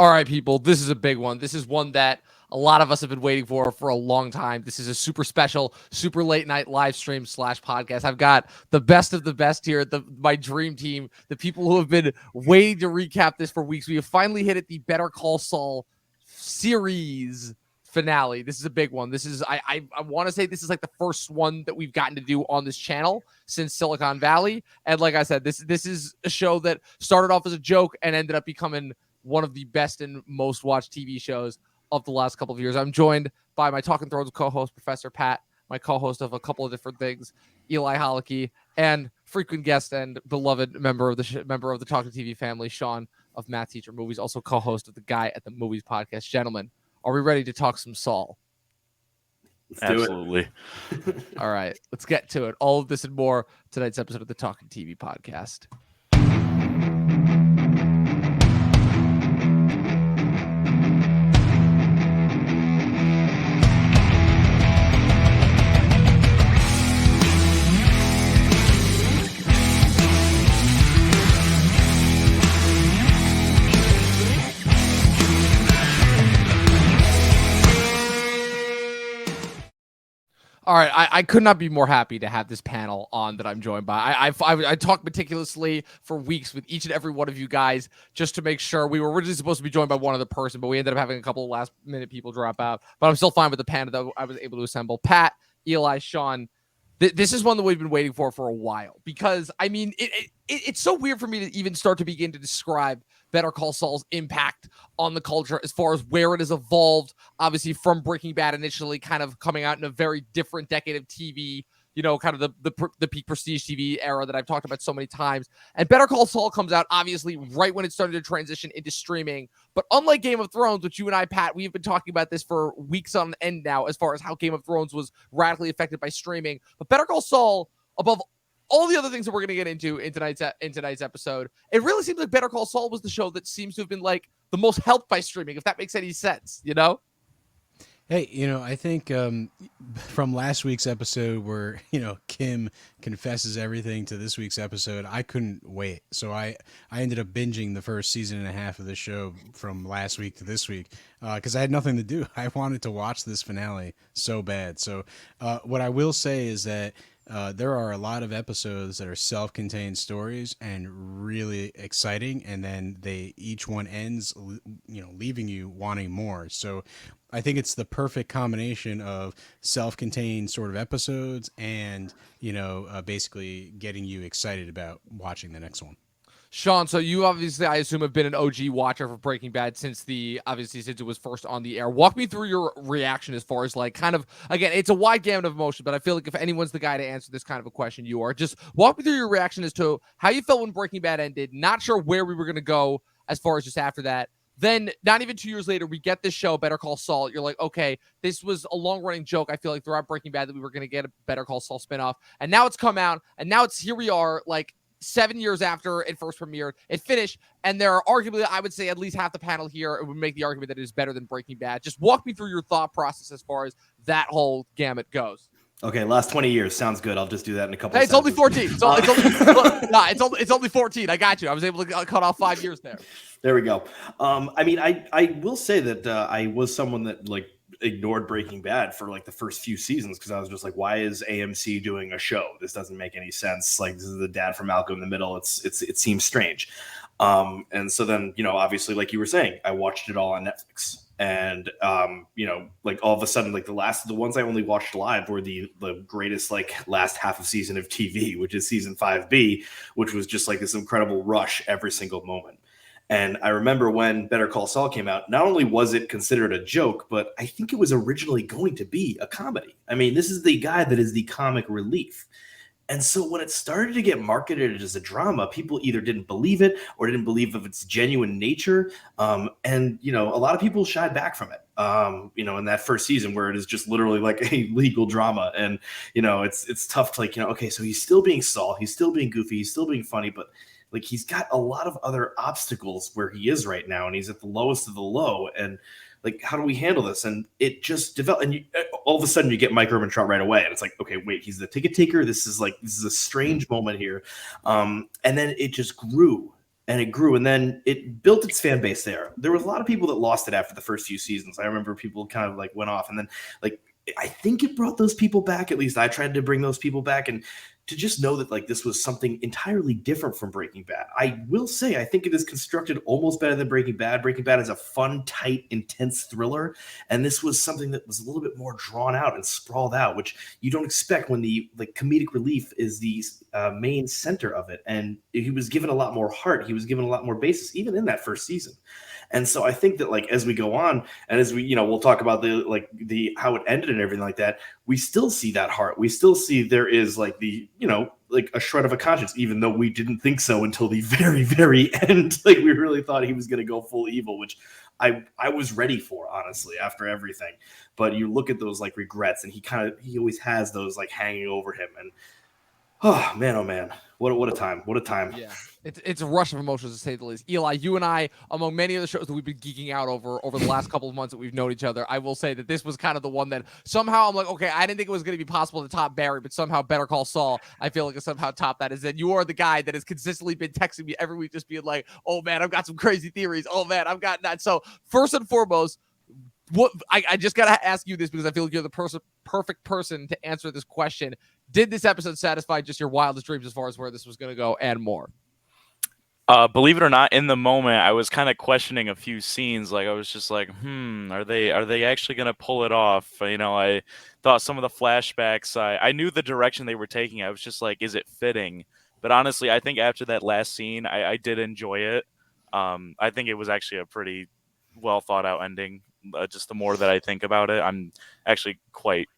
All right, people, this is a big one. This is one that a lot of us have been waiting for a long time. This is a super special, super late night live stream / podcast. I've got the best of the best here, my dream team, the people who have been waiting to recap this for weeks. We have finally hit it, the Better Call Saul series finale. This is a big one. This is I want to say this is like the first one that we've gotten to do on this channel since Silicon Valley. And like I said, this is a show that started off as a joke and ended up becoming one of the best and most watched TV shows of the last couple of years. I'm joined by my Talking Thrones co-host, Professor Pat, my co-host of a couple of different things, Eli Holicky, and frequent guest and beloved member of the Talking TV family, Sean of Math Teacher Movies, also co-host of the Guy at the Movies podcast. Gentlemen, are we ready to talk some Saul? Absolutely. All right, let's get to it. All of this and more tonight's episode of the Talking TV podcast. All right, I could not be more happy to have this panel on that I'm joined by. I talked meticulously for weeks with each and every one of you guys just to make sure. We were originally supposed to be joined by one other person, but we ended up having a couple of last-minute people drop out. But I'm still fine with the panel that I was able to assemble. Pat, Eli, Sean, this is one that we've been waiting for a while because, I mean, it's so weird for me to even start to begin to describe Better Call Saul's impact on the culture as far as where it has evolved, obviously from Breaking Bad initially kind of coming out in a very different decade of TV, you know, kind of the peak prestige TV era that I've talked about so many times. And Better Call Saul comes out obviously right when it started to transition into streaming. But unlike Game of Thrones, which you and I, Pat, we've been talking about this for weeks on end now as far as how Game of Thrones was radically affected by streaming. But Better Call Saul, above all the other things that we're going to get into in tonight's episode, it really seems like Better Call Saul was the show that seems to have been like the most helped by streaming, if that makes any sense, you know? Hey, I think from last week's episode where, Kim confesses everything to this week's episode, I couldn't wait. So I ended up binging the first season and a half of the show from last week to this week because I had nothing to do. I wanted to watch this finale so bad. So what I will say is that there are a lot of episodes that are self-contained stories and really exciting, and then each one ends, leaving you wanting more. So I think it's the perfect combination of self-contained sort of episodes and, basically getting you excited about watching the next one. Sean, so you obviously, I assume, have been an OG watcher for Breaking Bad since it was first on the air. Walk me through your reaction as far as like kind of, again, it's a wide gamut of emotion, but I feel like if anyone's the guy to answer this kind of a question, you are. Just walk me through your reaction as to how you felt when Breaking Bad ended. Not sure where we were going to go as far as just after that. Then, not even 2 years later, we get this show, Better Call Saul. You're like, okay, this was a long-running joke, I feel like, throughout Breaking Bad that we were going to get a Better Call Saul spinoff. And now it's come out, and now here we are, like, 7 years after it first premiered, it finished, and there are arguably, I would say, at least half the panel here would make the argument that it is better than Breaking Bad. Just walk me through your thought process as far as that whole gamut goes. Okay, last 20 years sounds good. I'll just do that in a couple. Hey, it's only 14. It's only 14. I got you. I was able to cut off 5 years there. There we go. I mean, I will say that I was someone that like ignored Breaking Bad for like the first few seasons because I was just like, why is AMC doing a show? This doesn't make any sense. Like, this is the dad from Malcolm in the Middle. It seems strange. And so then, obviously, like you were saying, I watched it all on Netflix. And, like all of a sudden, like the ones I only watched live were the greatest, like last half of season of TV, which is season 5B, which was just like this incredible rush every single moment. And I remember when Better Call Saul came out, not only was it considered a joke, but I think it was originally going to be a comedy. I mean, this is the guy that is the comic relief. And so when it started to get marketed as a drama, people either didn't believe it or didn't believe of its genuine nature. And, a lot of people shied back from it, in that first season where it is just literally like a legal drama. And, it's tough to like, okay, so he's still being Saul. He's still being goofy. He's still being funny. But like he's got a lot of other obstacles where he is right now. And he's at the lowest of the low. And like, how do we handle this? And it just developed. And all of a sudden you get Mike Ehrmantraut right away. And it's like, okay, wait, he's the ticket taker. This is a strange moment here. And then it just grew. and it grew, and then it built its fan base there. There was a lot of people that lost it after the first few seasons. I remember people kind of like went off, and then like I think it brought those people back. At least I tried to bring those people back, and to just know that like this was something entirely different from Breaking Bad. I will say I think it is constructed almost better than Breaking Bad. Breaking Bad is a fun, tight, intense thriller, and this was something that was a little bit more drawn out and sprawled out, which you don't expect when the like comedic relief is the main center of it. And he was given a lot more heart. He was given a lot more basis, even in that first season. And so I think that like as we go on and as we, we'll talk about the how it ended and everything like that, we still see that heart. We still see there is like the, like a shred of a conscience, even though we didn't think so until the very, very end. Like we really thought he was going to go full evil, which I was ready for, honestly, after everything. But you look at those like regrets, and he always has those like hanging over him. And oh man, what a time. What a time. Yeah. It's a rush of emotions, to say the least. Eli, you and I, among many of the shows that we've been geeking out over the last couple of months that we've known each other, I will say that this was kind of the one that somehow I'm like, okay, I didn't think it was going to be possible to top Barry, but somehow Better Call Saul, I feel like it's somehow top that. Is that you are the guy that has consistently been texting me every week, just being like, oh man, I've got some crazy theories. Oh man, I've got that. So first and foremost, what I just got to ask you this because I feel like you're the perfect person to answer this question. Did this episode satisfy just your wildest dreams as far as where this was going to go and more? Believe it or not, in the moment, I was kind of questioning a few scenes. Like I was just like, are they actually going to pull it off? I thought some of the flashbacks, I knew the direction they were taking. I was just like, is it fitting? But honestly, I think after that last scene, I did enjoy it. I think it was actually a pretty well thought out ending. Just the more that I think about it, I'm actually quite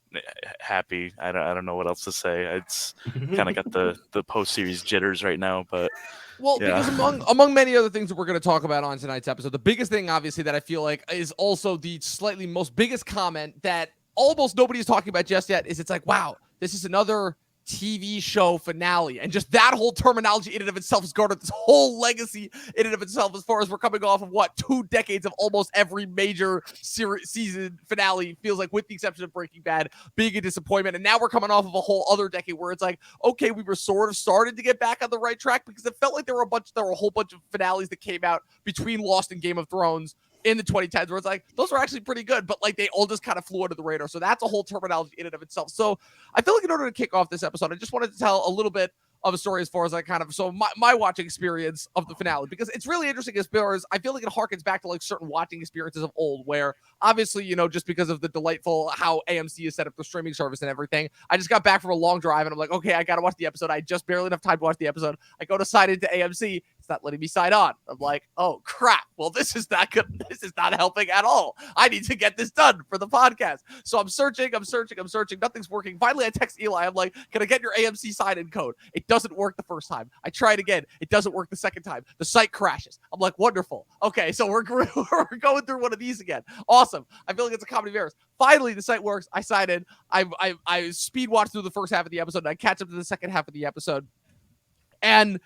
happy. I don't know what else to say. It's kind of got the post-series jitters right now, but well, yeah. Because among many other things that we're going to talk about on tonight's episode, the biggest thing, obviously, that I feel like is also the slightly most biggest comment that almost nobody is talking about just yet is it's like, wow, this is another TV show finale. And just that whole terminology in and of itself has garnered this whole legacy in and of itself, as far as we're coming off of 2 decades of almost every major season finale, feels like, with the exception of Breaking Bad being a disappointment. And now we're coming off of a whole other decade where it's like, okay, we were sort of started to get back on the right track, because it felt like there were a whole bunch of finales that came out between Lost and Game of Thrones in the 2010s where it's like, those were actually pretty good, but like they all just kind of flew under the radar. So that's a whole terminology in and of itself. So I feel like in order to kick off this episode, I just wanted to tell a little bit of a story as far as my watching experience of the finale, because it's really interesting as far as I feel like it harkens back to like certain watching experiences of old, where obviously, just because of the delightful how AMC has set up the streaming service and everything, I just got back from a long drive and I'm like, okay, I got to watch the episode. I just barely enough time to watch the episode. I go to sign into AMC. It's not letting me sign on. I'm like, oh crap. Well, this is not good. This is not helping at all. I need to get this done for the podcast. So I'm searching. Nothing's working. Finally, I text Eli. I'm like, can I get your AMC sign-in code? It doesn't work the first time. I try it again. It doesn't work the second time. The site crashes. I'm like, wonderful. Okay, so we're going through one of these again. Awesome. I feel like it's a comedy of errors. Finally, the site works. I sign in. I speed watch through the first half of the episode, and I catch up to the second half of the episode. And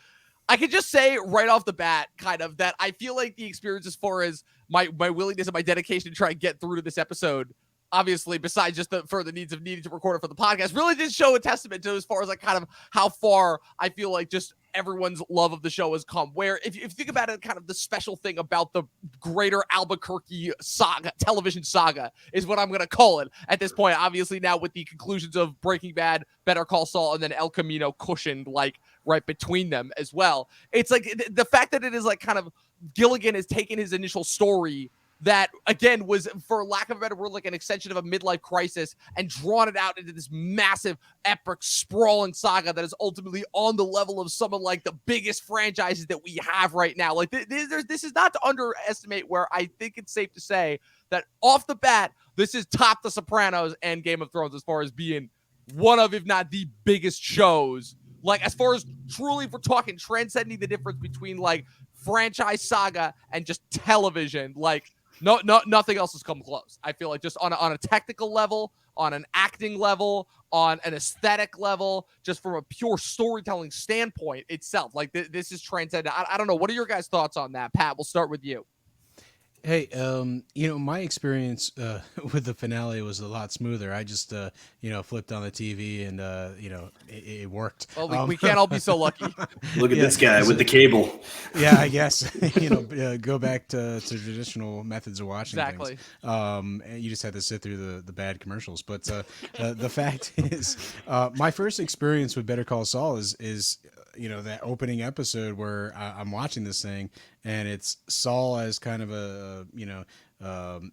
I could just say right off the bat, kind of, that I feel like the experience, as far as my willingness and my dedication to try and get through to this episode, obviously, besides just the further needs of needing to record it for the podcast, really did show a testament to, as far as like kind of how far I feel like just everyone's love of the show has come. Where if you think about it, kind of the special thing about the greater Albuquerque saga, television saga, is what I'm going to call it at this point. Obviously now with the conclusions of Breaking Bad, Better Call Saul, and then El Camino cushioned like right between them as well. It's like the fact that it is like kind of Gilligan has taken his initial story that, again, was, for lack of a better word, like an extension of a midlife crisis, and drawn it out into this massive, epic, sprawling saga that is ultimately on the level of some of like the biggest franchises that we have right now. Like this is not to underestimate, where I think it's safe to say that off the bat, this is top The Sopranos and Game of Thrones as far as being one of, if not the biggest shows. Like, as far as truly, if we're talking transcending the difference between like franchise saga and just television, like nothing else has come close. I feel like just on a technical level, on an acting level, on an aesthetic level, just from a pure storytelling standpoint itself. Like this is transcendent. I don't know. What are your guys' thoughts on that? Pat, we'll start with you. Hey, my experience with the finale was a lot smoother. I just, flipped on the TV and, it worked. Well, we can't all be so lucky. Look at Yeah, this guy so- with the cable. Yeah, I guess, go back to traditional methods of watching Exactly. things. And you just had to sit through the bad commercials. But the fact is, my first experience with Better Call Saul is that opening episode where I'm watching this thing and it's Saul as kind of a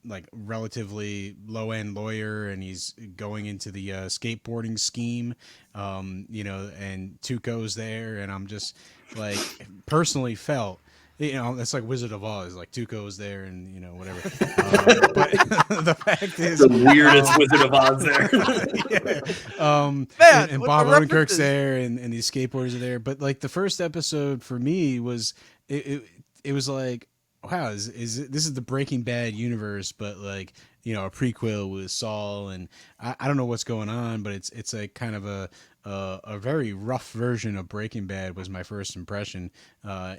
like relatively low end lawyer, and he's going into the skateboarding scheme, and Tuco's there, and I'm just like personally felt. It's like Wizard of Oz. Like Tuco's there, and whatever. But the fact is, The weirdest Wizard of Oz there. Man, and what Bob the Odenkirk's references. there, and these skateboarders are there. But like the first episode for me was it was like, wow, this is the Breaking Bad universe, but like a prequel with Saul, and I don't know what's going on, but it's like kind of a very rough version of Breaking Bad was my first impression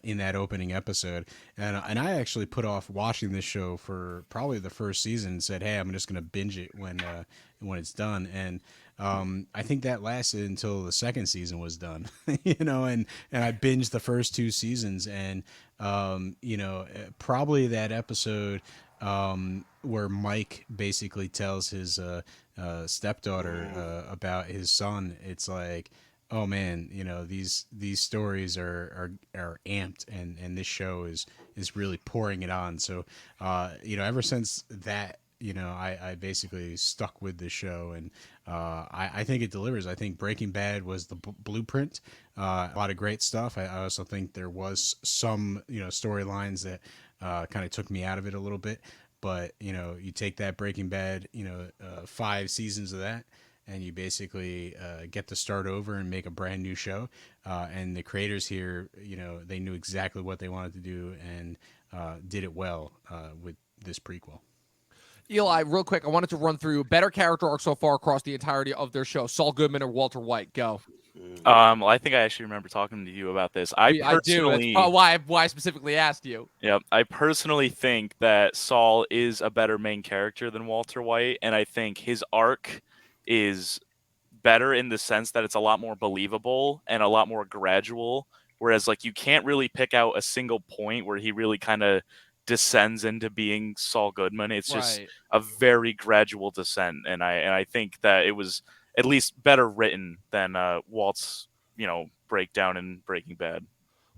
in that opening episode, and I actually put off watching this show for probably the first season and said, hey, I'm just gonna binge it when it's done, and I think that lasted until the second season was done, and I binged the first two seasons, and probably that episode where Mike basically tells his stepdaughter about his son. It's like, oh man, these stories are amped, and this show is really pouring it on. So ever since that, I basically stuck with the show, and I think it delivers. I think Breaking Bad was the blueprint. A lot of great stuff. I also think there was some storylines that kind of took me out of it a little bit. But you take that Breaking Bad, 5 seasons of that, and you basically get to start over and make a brand new show. And the creators here, they knew exactly what they wanted to do and did it well with this prequel. Eli, real quick, I wanted to run through better character arc so far across the entirety of their show. Saul Goodman or Walter White? Go. Well, I think I actually remember talking to you about this. I do. That's personally, why I specifically asked you. yep, I personally think that Saul is a better main character than Walter White, and I think his arc is better in the sense that it's a lot more believable and a lot more gradual. Whereas, like, you can't really pick out a single point where he really kind of descends into being Saul Goodman. It's just Right. a very gradual descent, and I think that it was at least better written than Walt's breakdown in Breaking Bad.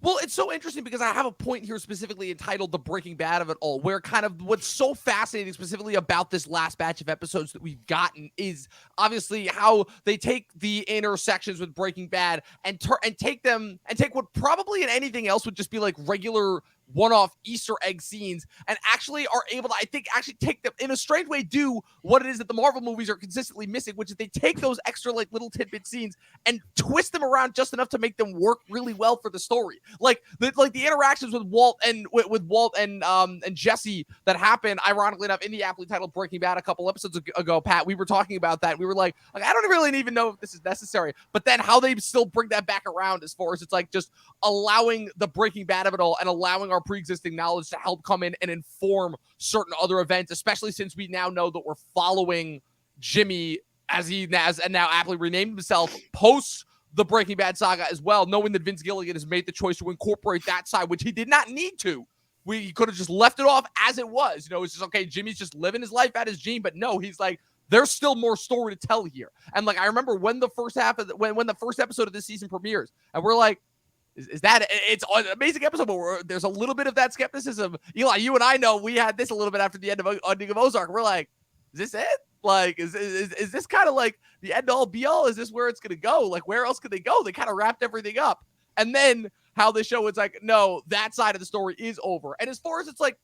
Well, it's so interesting because I have a point here specifically entitled The Breaking Bad of it all, where kind of what's so fascinating specifically about this last batch of episodes that we've gotten is obviously how they take the intersections with Breaking Bad and take what probably in anything else would just be like regular one-off Easter egg scenes and actually are able to, I think, actually take them in a strange way, do what it is that the Marvel movies are consistently missing, which is they take those extra like little tidbit scenes and twist them around just enough to make them work really well for the story. Like the interactions with Walt and Jesse that happened, ironically enough, in the aptly titled Breaking Bad a couple episodes ago, Pat, we were talking about that. We were like I don't really even know if this is necessary, but then how they still bring that back around as far as it's like just allowing the Breaking Bad of it all and allowing our pre-existing knowledge to help come in and inform certain other events, especially since we now know that we're following Jimmy as and now aptly renamed himself post the Breaking Bad saga as well, knowing that Vince Gilligan has made the choice to incorporate that side, which he did not need to. He could have just left it off as it was. It's just okay. Jimmy's just living his life at his gene, but no, he's like, there's still more story to tell here. And like, I remember when the first when the first episode of this season premieres, and we're like, is that it's an amazing episode, but there's a little bit of that skepticism. Eli, you and I know we had this a little bit after the end of Ozark. We're like, is this it? Like, is this kind of like the end all be all? Is this where it's going to go? Like, where else could they go? They kind of wrapped everything up. And then how they show it's like, no, that side of the story is over. And as far as it's like,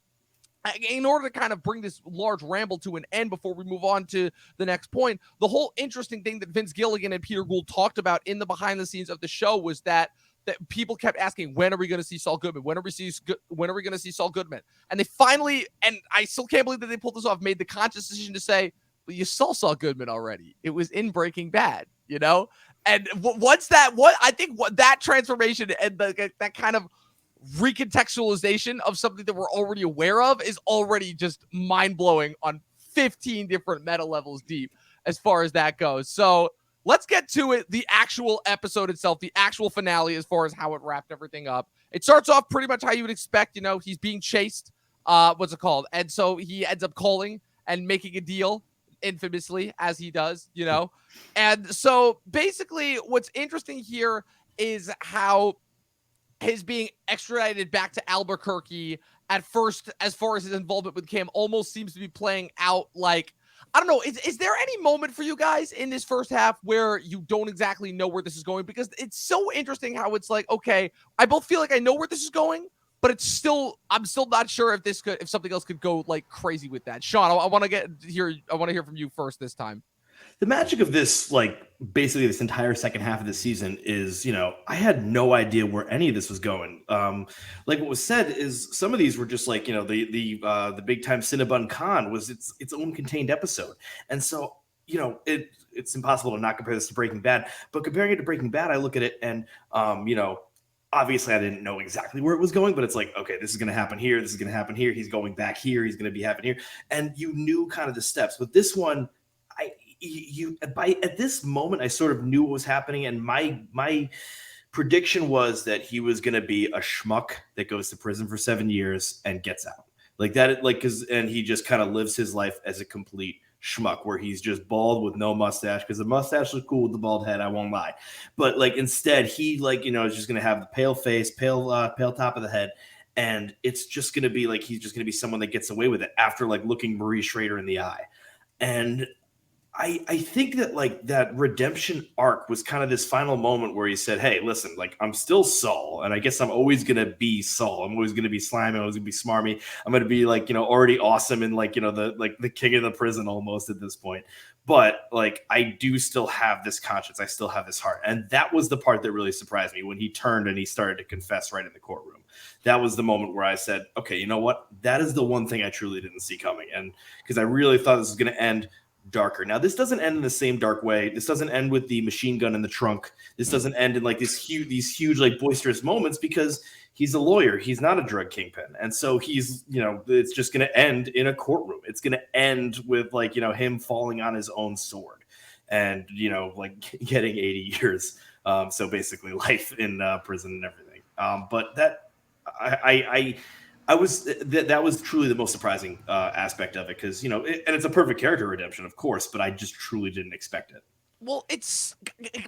in order to kind of bring this large ramble to an end before we move on to the next point, the whole interesting thing that Vince Gilligan and Peter Gould talked about in the behind the scenes of the show was that people kept asking, when are we going to see Saul Goodman? When are we going to see Saul Goodman? And they finally, and I still can't believe that they pulled this off, made the conscious decision to say, well, you saw Saul Goodman already. It was in Breaking Bad, And once that transformation and that kind of recontextualization of something that we're already aware of is already just mind-blowing on 15 different meta levels deep as far as that goes. So let's get to it. The actual episode itself, the actual finale, as far as how it wrapped everything up. It starts off pretty much how you would expect. He's being chased. What's it called? And so he ends up calling and making a deal, infamously, as he does, And so basically what's interesting here is how his being extradited back to Albuquerque at first, as far as his involvement with Kim, almost seems to be playing out like, I don't know. Is there any moment for you guys in this first half where you don't exactly know where this is going? Because it's so interesting how it's like, okay, I both feel like I know where this is going, but I'm still not sure if something else could go like crazy with that. Sean, I want to hear from you first this time. The magic of this, like basically this entire second half of the season is, I had no idea where any of this was going. Like what was said is some of these were just like, the big time Cinnabon Khan was its own contained episode. And so, it's impossible to not compare this to Breaking Bad, but comparing it to Breaking Bad, I look at it and, obviously I didn't know exactly where it was going, but it's like, okay, this is going to happen here. This is going to happen here. He's going back here. He's going to be happening here. And you knew kind of the steps, but this one, at this moment, I sort of knew what was happening, and my prediction was that he was going to be a schmuck that goes to prison for 7 years and gets out like that, and he just kind of lives his life as a complete schmuck, where he's just bald with no mustache, because the mustache was cool with the bald head, I won't lie, but like instead he is just going to have the pale face, pale top of the head. And it's just going to be like, he's just going to be someone that gets away with it after like looking Marie Schrader in the eye. And I think that like that redemption arc was kind of this final moment where he said, hey, listen, like I'm still Saul, and I guess I'm always going to be Saul. I'm always going to be slimy. I'm always going to be smarmy. I'm going to be like, already awesome and like, the king of the prison almost at this point. But like, I do still have this conscience. I still have this heart. And that was the part that really surprised me when he turned and he started to confess right in the courtroom. That was the moment where I said, okay, you know what? That is the one thing I truly didn't see coming. And because I really thought this was going to end darker. Now, this doesn't end in the same dark way. This doesn't end with the machine gun in the trunk. This doesn't end in like these huge, like boisterous moments, because he's a lawyer. He's not a drug kingpin. And so he's, it's just going to end in a courtroom. It's going to end with like, him falling on his own sword and, like getting 80 years. So basically life in prison and everything. But that that was truly the most surprising aspect of it, because and it's a perfect character redemption, of course, but I just truly didn't expect it. Well, it's,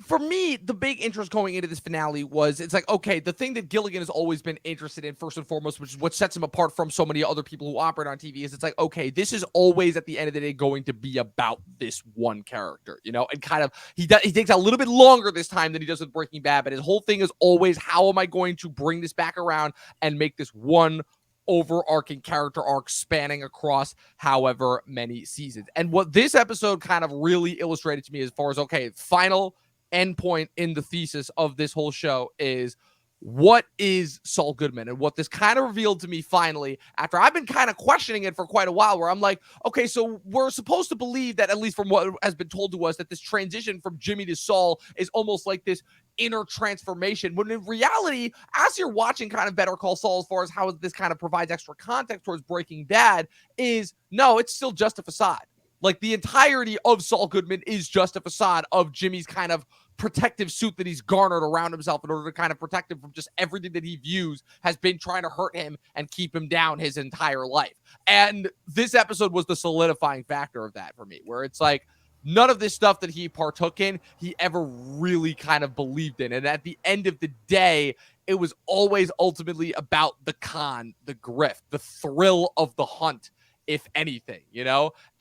for me, the big interest going into this finale was, it's like, okay, the thing that Gilligan has always been interested in first and foremost, which is what sets him apart from so many other people who operate on TV, is it's like, okay, this is always at the end of the day going to be about this one character, and kind of he takes a little bit longer this time than he does with Breaking Bad, but his whole thing is always, how am I going to bring this back around and make this one overarching character arc spanning across however many seasons. And what this episode kind of really illustrated to me, as far as, okay, final endpoint in the thesis of this whole show, is what is Saul Goodman? And what this kind of revealed to me finally, after I've been kind of questioning it for quite a while, where I'm like, okay, so we're supposed to believe that, at least from what has been told to us, that this transition from Jimmy to Saul is almost like this inner transformation, when in reality, as you're watching kind of Better Call Saul, as far as how this kind of provides extra context towards Breaking Bad, is no, it's still just a facade. Like, the entirety of Saul Goodman is just a facade of Jimmy's kind of protective suit that he's garnered around himself in order to kind of protect him from just everything that he views has been trying to hurt him and keep him down his entire life. And this episode was the solidifying factor of that for me, where it's like, none of this stuff that he partook in, he ever really kind of believed in. And at the end of the day, it was always ultimately about the con, the grift, the thrill of the hunt, if anything,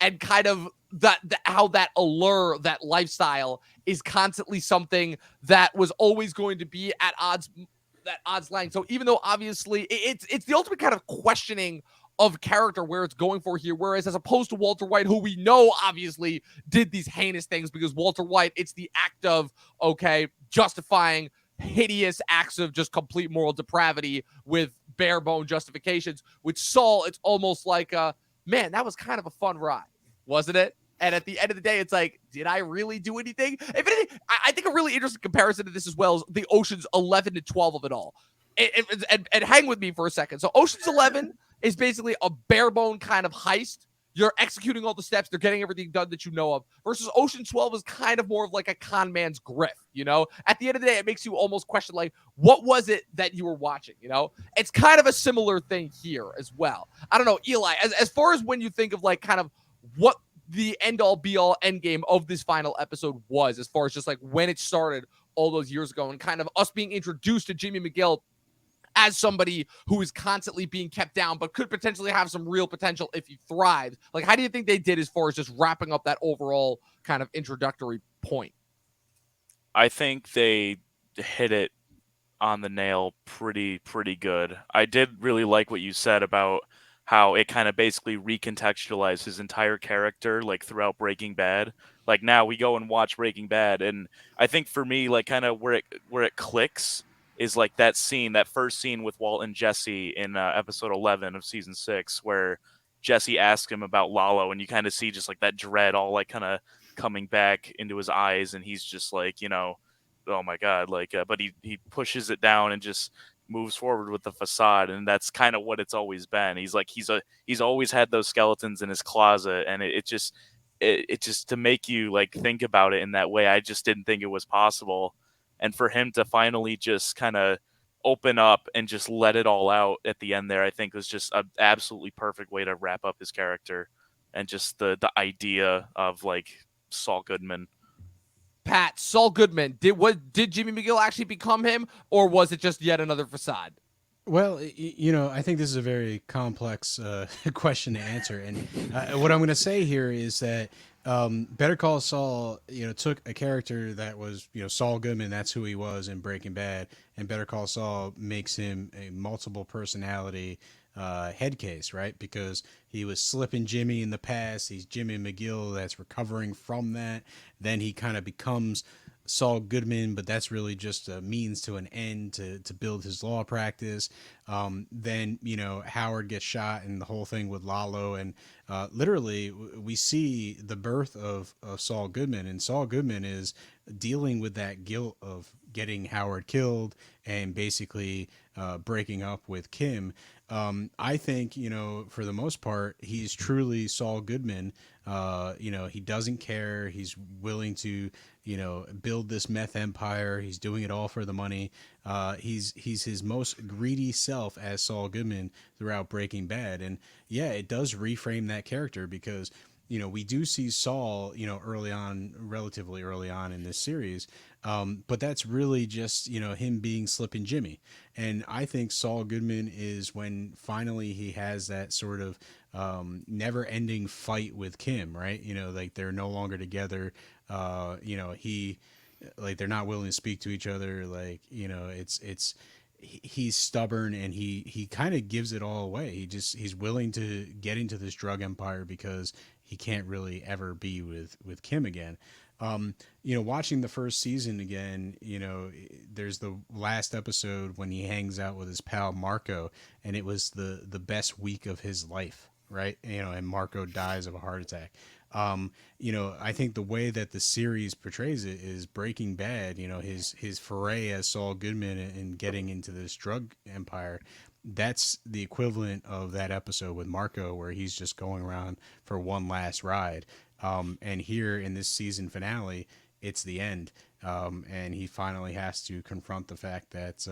and kind of how that allure, that lifestyle is constantly something that was always going to be at odds line. So even though obviously it's the ultimate kind of questioning of character where it's going for here, whereas as opposed to Walter White, who we know obviously did these heinous things, because Walter White, it's the act of, okay, justifying hideous acts of just complete moral depravity with bare bone justifications. With Saul, it's almost like, man, that was kind of a fun ride, wasn't it? And at the end of the day, it's like, did I really do anything? If anything, I think a really interesting comparison to this as well is the Oceans 11 to 12 of it all. and hang with me for a second. So Ocean's 11 is basically a bare bone kind of heist. You're executing all the steps. They're getting everything done that you know of. Versus Ocean 12 is kind of more of like a con man's grift, you know? At the end of the day, it makes you almost question, like, what was it that you were watching, you know? It's kind of a similar thing here as well. I don't know, Eli, as far as when you think of, like, kind of what the end-all, be-all, end game of this final episode was, as far as just, like, when it started all those years ago and kind of us being introduced to Jimmy McGill as somebody who is constantly being kept down, but could potentially have some real potential if he thrives. Like, how do you think they did as far as just wrapping up that overall kind of introductory point? I think they hit it on the nail pretty good. I did really like what you said about how it kind of basically recontextualized his entire character, like, throughout Breaking Bad. Like, now we go and watch Breaking Bad, and I think for me, like, kind of where it clicks is like that scene, that first scene with Walt and Jesse in episode 11 of season 6, where Jesse asks him about Lalo, and you kind of see just like that dread all like kind of coming back into his eyes, and he's just like, you know, oh my god, like, but he pushes it down and just moves forward with the facade, and that's kind of what it's always been. He's like, he's always had those skeletons in his closet, and it just to make you like think about it in that way, I just didn't think it was possible. And for him to finally just kind of open up and just let it all out at the end there, I think was just an absolutely perfect way to wrap up his character and just the idea of like Saul Goodman. Pat, Saul Goodman, did Jimmy McGill actually become him, or was it just yet another facade? Well, you know, I think this is a very complex question to answer, and what I'm going to say here is that Better Call Saul, you know, took a character that was, you know, Saul Goodman, that's who he was in Breaking Bad, and Better Call Saul makes him a multiple personality head case, right? Because he was slipping Jimmy in the past. He's Jimmy McGill that's recovering from that. Then he kind of becomes Saul Goodman, but that's really just a means to an end to build his law practice. Then, you know, Howard gets shot and the whole thing with Lalo. And literally, we see the birth of Saul Goodman. And Saul Goodman is dealing with that guilt of getting Howard killed and basically breaking up with Kim. I think, you know, for the most part, he's truly Saul Goodman. You know, he doesn't care. He's willing to, you know, build this meth empire. He's doing it all for the money. He's his most greedy self as Saul Goodman throughout Breaking Bad. And yeah, it does reframe that character because, you know, we do see Saul, you know, relatively early on in this series. But that's really just, you know, him being Slippin' Jimmy. And I think Saul Goodman is when finally he has that sort of never ending fight with Kim, right? You know, like they're no longer together. You know, they're not willing to speak to each other. Like, you know, he's stubborn and he kind of gives it all away. He's willing to get into this drug empire because he can't really ever be with Kim again. You know, watching the first season again, you know, there's the last episode when he hangs out with his pal Marco, and it was the best week of his life, right? You know, and Marco dies of a heart attack. You know, I think the way that the series portrays it is Breaking Bad, you know, his foray as Saul Goodman and getting into this drug empire. That's the equivalent of that episode with Marco where he's just going around for one last ride. And here in this season finale, it's the end. And he finally has to confront the fact that,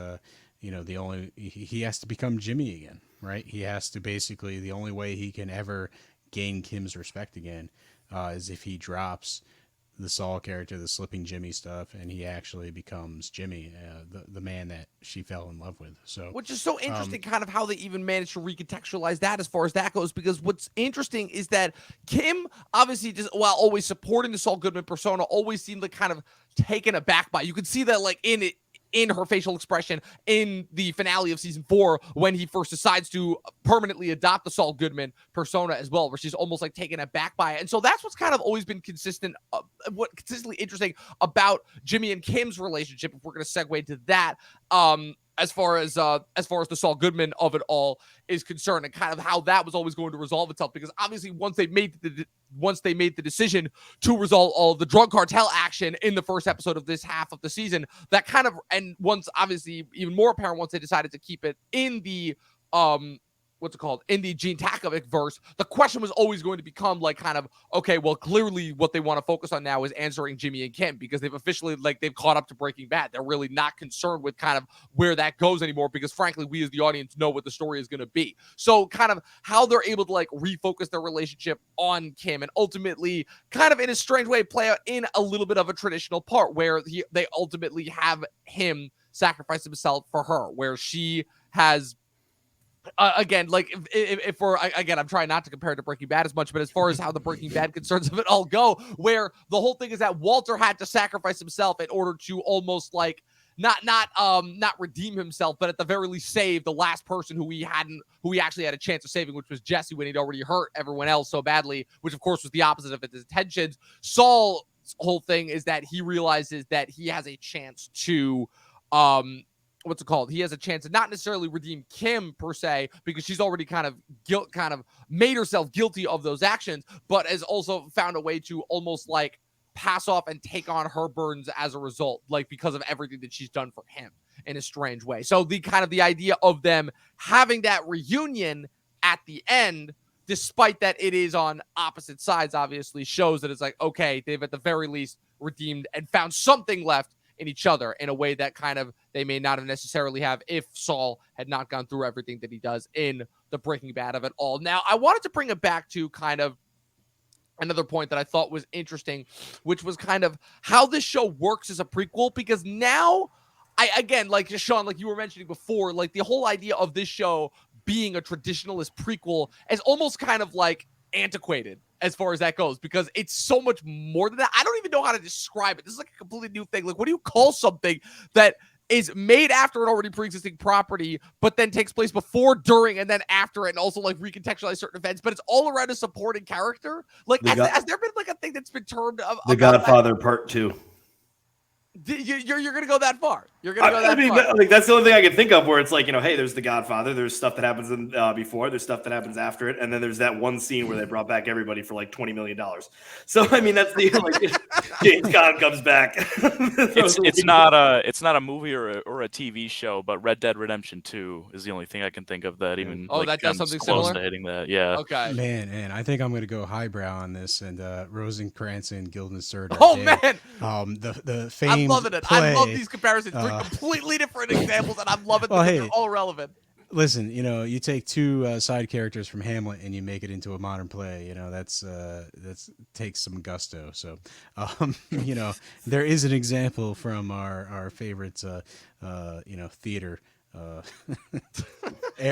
you know, he has to become Jimmy again, right? He has to basically, the only way he can ever gain Kim's respect again is if he drops the Saul character, the Slipping Jimmy stuff, and he actually becomes Jimmy, the man that she fell in love with. So, which is so interesting, kind of how they even managed to recontextualize that as far as that goes. Because what's interesting is that Kim, obviously, just while always supporting the Saul Goodman persona, always seemed like kind of taken aback by. You could see that like in her facial expression in the finale of season 4 when he first decides to permanently adopt the Saul Goodman persona as well, where she's almost like taken aback by it. And so that's what's kind of always been consistently interesting about Jimmy and Kim's relationship, if we're going to segue to that. as far as the Saul Goodman of it all is concerned, and kind of how that was always going to resolve itself. Because obviously, once they made the decision to resolve all of the drug cartel action in the first episode of this half of the season, that kind of, and once obviously even more apparent once they decided to keep it in the what's it called, in the Gene Takovic verse, the question was always going to become like kind of, okay, well, clearly what they want to focus on now is answering Jimmy and Kim, because they've officially, like, they've caught up to Breaking Bad. They're really not concerned with kind of where that goes anymore, because frankly, we as the audience know what the story is going to be. So kind of how they're able to like refocus their relationship on Kim, and ultimately kind of in a strange way play out in a little bit of a traditional part where they ultimately have him sacrifice himself for her, where she has again, like if we're, again, I'm trying not to compare it to Breaking Bad as much, but as far as how the Breaking Bad concerns of it all go, where the whole thing is that Walter had to sacrifice himself in order to almost like not redeem himself, but at the very least save the last person who he actually had a chance of saving, which was Jesse, when he'd already hurt everyone else so badly, which of course was the opposite of his intentions. Saul's whole thing is that he realizes that he has a chance to he has a chance to not necessarily redeem Kim per se, because she's already kind of made herself guilty of those actions, but has also found a way to almost like pass off and take on her burdens as a result, like because of everything that she's done for him in a strange way. So the idea of them having that reunion at the end, despite that it is on opposite sides, obviously shows that it's like, okay, they've at the very least redeemed and found something left in each other in a way that kind of they may not have necessarily have if Saul had not gone through everything that he does in the Breaking Bad of it all. Now, I wanted to bring it back to kind of another point that I thought was interesting, which was kind of how this show works as a prequel, because now again, like Sean, like you were mentioning before, like the whole idea of this show being a traditionalist prequel is almost kind of like antiquated as far as that goes, because it's so much more than that. I don't even know how to describe it. This is like a completely new thing. Like, what do you call something that is made after an already pre-existing property, but then takes place before, during, and then after it, and also like recontextualize certain events, but it's all around a supporting character? Like, has there been like a thing that's been termed The Godfather Part 2? You're gonna go that far? You're gonna go that far? Like, that's the only thing I can think of where it's like, hey, there's the Godfather. There's stuff that happens in before. There's stuff that happens after it, and then there's that one scene where they brought back everybody for like $20 million. So I mean, that's the like James Caan comes back. It's not a movie or a TV show, but Red Dead Redemption 2 is the only thing I can think of that even. Oh, that does something similar. To hitting that, yeah. Okay. Man, I think I'm gonna go highbrow on this, and Rosencrantz and Guildenstern. Oh man, the famed. I'm loving it. I love these comparisons. Three completely different examples, and I'm loving them. They're all relevant. Listen, you take two side characters from Hamlet and you make it into a modern play. That's takes some gusto. So, there is an example from our favorite, theater.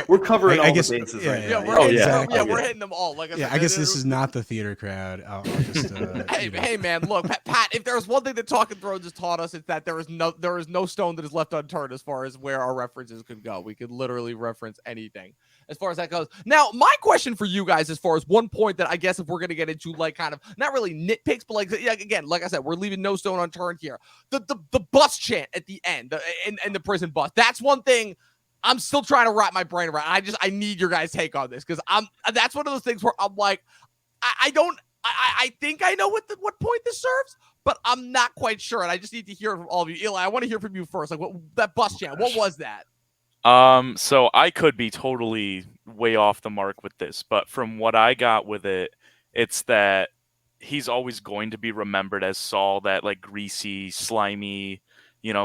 We're covering all guess, the bases yeah, right yeah, now. We're hitting them all. Like I guess this is not the theater crowd. I'll just, hey, man, look, Pat. If there's one thing that Talking Thrones has taught us, it's that there is no stone that is left unturned as far as where our references could go. We could literally reference anything as far as that goes. Now, my question for you guys, as far as one point that I guess if we're gonna get into like kind of not really nitpicks, but like again, like I said, we're leaving no stone unturned here. The bus chant at the end in the prison bus. That's one thing I'm still trying to wrap my brain around. I need your guys' take on this, because that's one of those things where I'm like, I think I know what point this serves, but I'm not quite sure, and I just need to hear it from all of you. Eli, I want to hear from you first. Like, that bus chant, what was that? So I could be totally way off the mark with this, but from what I got with it, it's that he's always going to be remembered as Saul, that like greasy, slimy,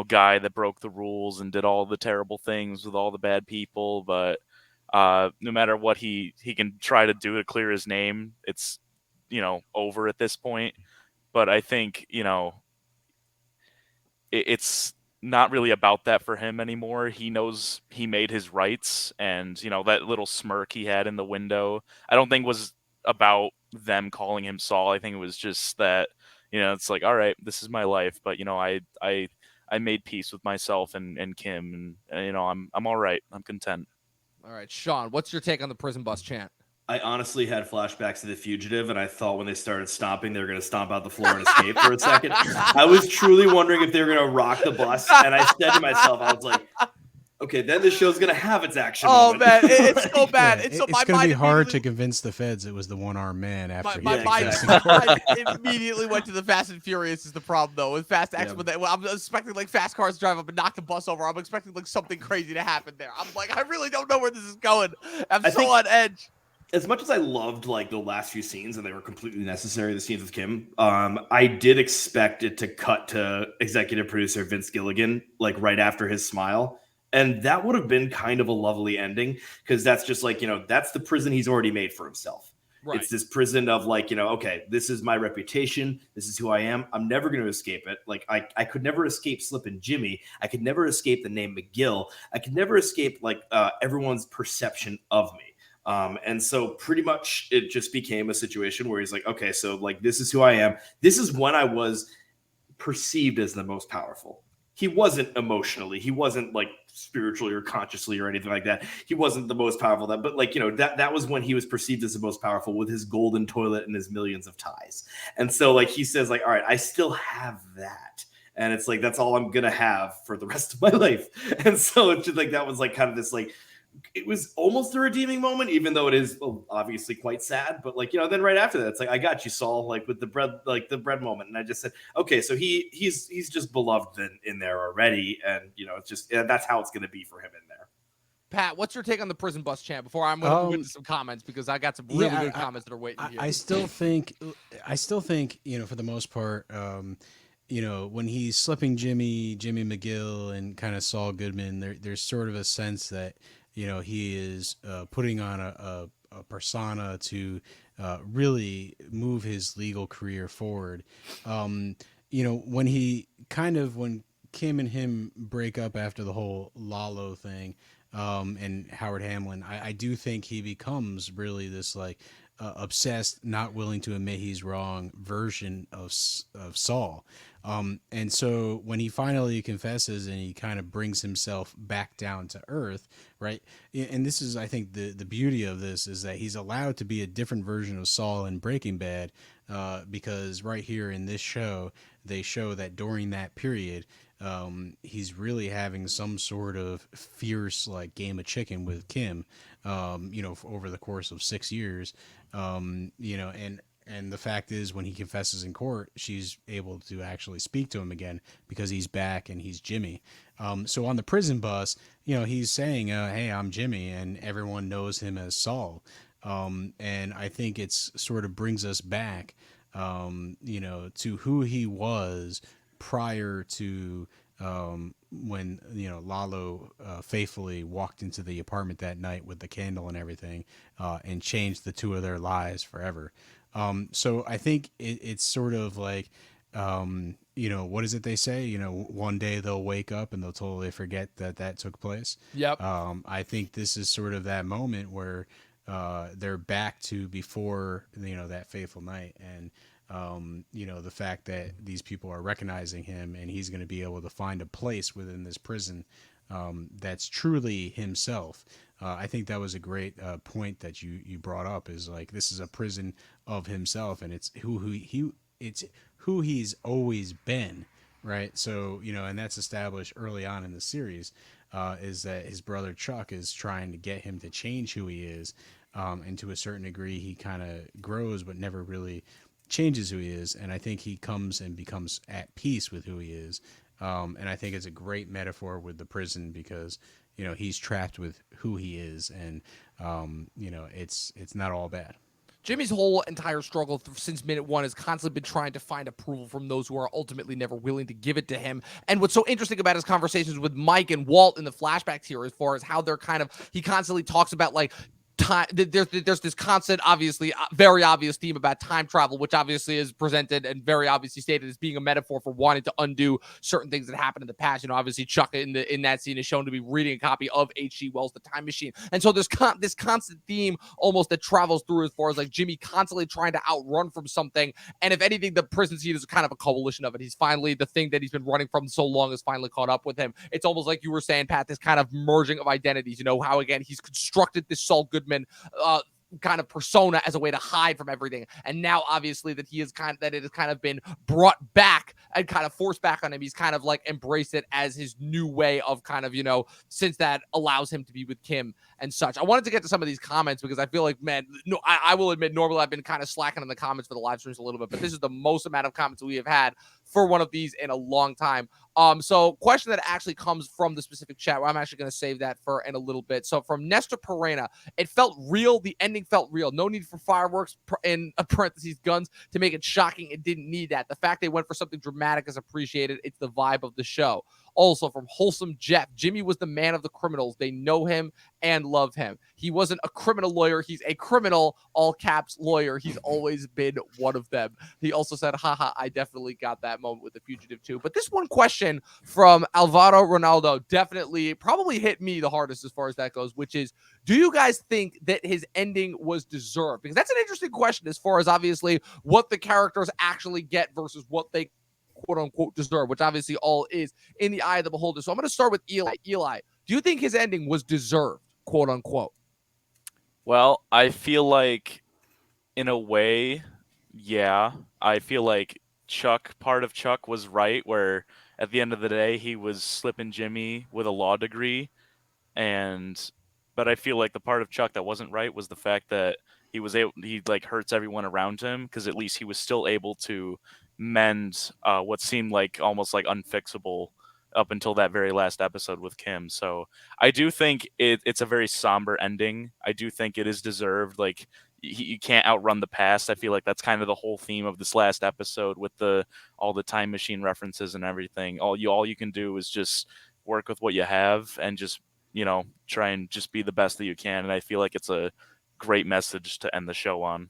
guy that broke the rules and did all the terrible things with all the bad people. But no matter what he can try to do to clear his name, it's, over at this point. But I think, it's not really about that for him anymore. He knows he made his rights, and, that little smirk he had in the window, I don't think was about them calling him Saul. I think it was just that, it's like, all right, this is my life, but, I made peace with myself and Kim, and I'm all right. I'm content. All right, Sean, what's your take on the prison bus chant? I honestly had flashbacks to The Fugitive, and I thought when they started stomping, they were going to stomp out the floor and escape for a second. I was truly wondering if they were going to rock the bus, and I said to myself, I was like, Okay, then the show's gonna have its action. Oh moment. man, it's so bad. Yeah, It's so it's my going to mind be hard immediately- to convince the feds it was the one-armed man after My he mind confessed exactly. in court. it immediately went to the Fast and Furious is the problem though. With Fast X, Yeah. I'm expecting like fast cars to drive up and knock the bus over. I'm expecting like something crazy to happen there. I'm like, I really don't know where this is going. I'm I so think- on edge. As much as I loved like the last few scenes and they were completely necessary, the scenes with Kim, I did expect it to cut to executive producer Vince Gilligan like right after his smile. And that would have been kind of a lovely ending because that's just like, that's the prison he's already made for himself. Right. It's this prison of like, okay, this is my reputation. This is who I am. I'm never going to escape it. Like I could never escape Slippin' Jimmy. I could never escape the name McGill. I could never escape like everyone's perception of me. And so pretty much it just became a situation where he's like, okay, so like, this is who I am. This is when I was perceived as the most powerful. He wasn't emotionally, he wasn't like spiritually or consciously or anything like that. He wasn't the most powerful but like, that was when he was perceived as the most powerful with his golden toilet and his millions of ties. And so like, he says like, all right, I still have that. And it's like, that's all I'm going to have for the rest of my life. And so it's just like, that was like kind of this, like, it was almost a redeeming moment, even though it is obviously quite sad. But like, then right after that, it's like, I got you, Saul, like with the bread, like the bread moment. And I just said, okay, so he's just beloved in there already. And, it's just, that's how it's going to be for him in there. Pat, what's your take on the prison bus chant before I'm going to move into some comments because I got some really good comments that are waiting here. I still think, for the most part, when he's slipping Jimmy McGill and kind of Saul Goodman, there's sort of a sense that, he is putting on a persona to really move his legal career forward. When Kim and him break up after the whole Lalo thing, and Howard Hamlin, I do think he becomes really this like obsessed, not willing to admit he's wrong version of Saul. And so when he finally confesses and he kind of brings himself back down to earth, right? And this is, I think, the beauty of this is that he's allowed to be a different version of Saul in Breaking Bad, because right here in this show, they show that during that period, he's really having some sort of fierce like game of chicken with Kim, over the course of 6 years, and the fact is, when he confesses in court, she's able to actually speak to him again because he's back and he's Jimmy. So on the prison bus, he's saying, hey, I'm Jimmy, and everyone knows him as Saul. And I think it's sort of brings us back, to who he was prior to when Lalo faithfully walked into the apartment that night with the candle and everything, and changed the two of their lives forever. So I think it's sort of like, what is it they say? One day they'll wake up and they'll totally forget that took place. Yep. I think this is sort of that moment where they're back to before, that fateful night. And, the fact that these people are recognizing him and he's going to be able to find a place within this prison that's truly himself. I think that was a great point that you brought up, is like, this is a prison of himself, and it's who he's always been, right? So, and that's established early on in the series, is that his brother Chuck is trying to get him to change who he is, and to a certain degree he kind of grows but never really changes who he is, and I think he comes and becomes at peace with who he is, and I think it's a great metaphor with the prison because he's trapped with who he is, and it's not all bad. Jimmy's whole entire struggle since minute one has constantly been trying to find approval from those who are ultimately never willing to give it to him. And what's so interesting about his conversations with Mike and Walt in the flashbacks here, as far as how they're he constantly talks about like time. There's this constant, obviously very obvious theme about time travel, which obviously is presented and very obviously stated as being a metaphor for wanting to undo certain things that happened in the past. Obviously Chuck in that scene is shown to be reading a copy of H.G. Wells' The Time Machine, and so there's this constant theme almost that travels through, as far as like Jimmy constantly trying to outrun from something. And if anything, the prison scene is kind of a coalition of it. He's finally, the thing that he's been running from so long has finally caught up with him. It's almost like you were saying, Pat, this kind of merging of identities. How again he's constructed this Saul Goodman kind of persona as a way to hide from everything. And now obviously that it has kind of been brought back and kind of forced back on him. He's kind of like embraced it as his new way of kind of, since that allows him to be with Kim and such. I wanted to get to some of these comments because I feel like, man, no, I will admit, normally I've been kind of slacking in the comments for the live streams a little bit, but this is the most amount of comments we have had for one of these in a long time. So question that actually comes from the specific chat, where I'm actually going to save that for in a little bit. So from Nestor Perena, it felt real. The ending felt real. No need for fireworks in parentheses guns to make it shocking. It didn't need that. The fact they went for something dramatic is appreciated. It's the vibe of the show. Also from Wholesome Jeff, Jimmy was the man of the criminals. They know him and love him. He wasn't a criminal lawyer. He's a criminal, all caps lawyer. He's always been one of them. He also said, haha, I definitely got that moment with the fugitive too. But this one question from Alvaro Ronaldo probably hit me the hardest as far as that goes, which is, do you guys think that his ending was deserved? Because that's an interesting question as far as obviously what the characters actually get versus what they quote unquote deserve, which obviously all is in the eye of the beholder. So I'm going to start with Eli. Eli, do you think his ending was deserved, quote unquote? Well, I feel like in a way, yeah. I feel like part of Chuck was right, where at the end of the day, he was slipping Jimmy with a law degree. But I feel like the part of Chuck that wasn't right was the fact that he like hurts everyone around him, because at least he was still able to mend what seemed like almost like unfixable up until that very last episode with Kim. So I do think it's a very somber ending. I do think it is deserved. Like, you can't outrun the past. I feel like that's kind of the whole theme of this last episode with all the time machine references and everything. All you can do is just work with what you have and just, try and just be the best that you can. And I feel like it's a great message to end the show on.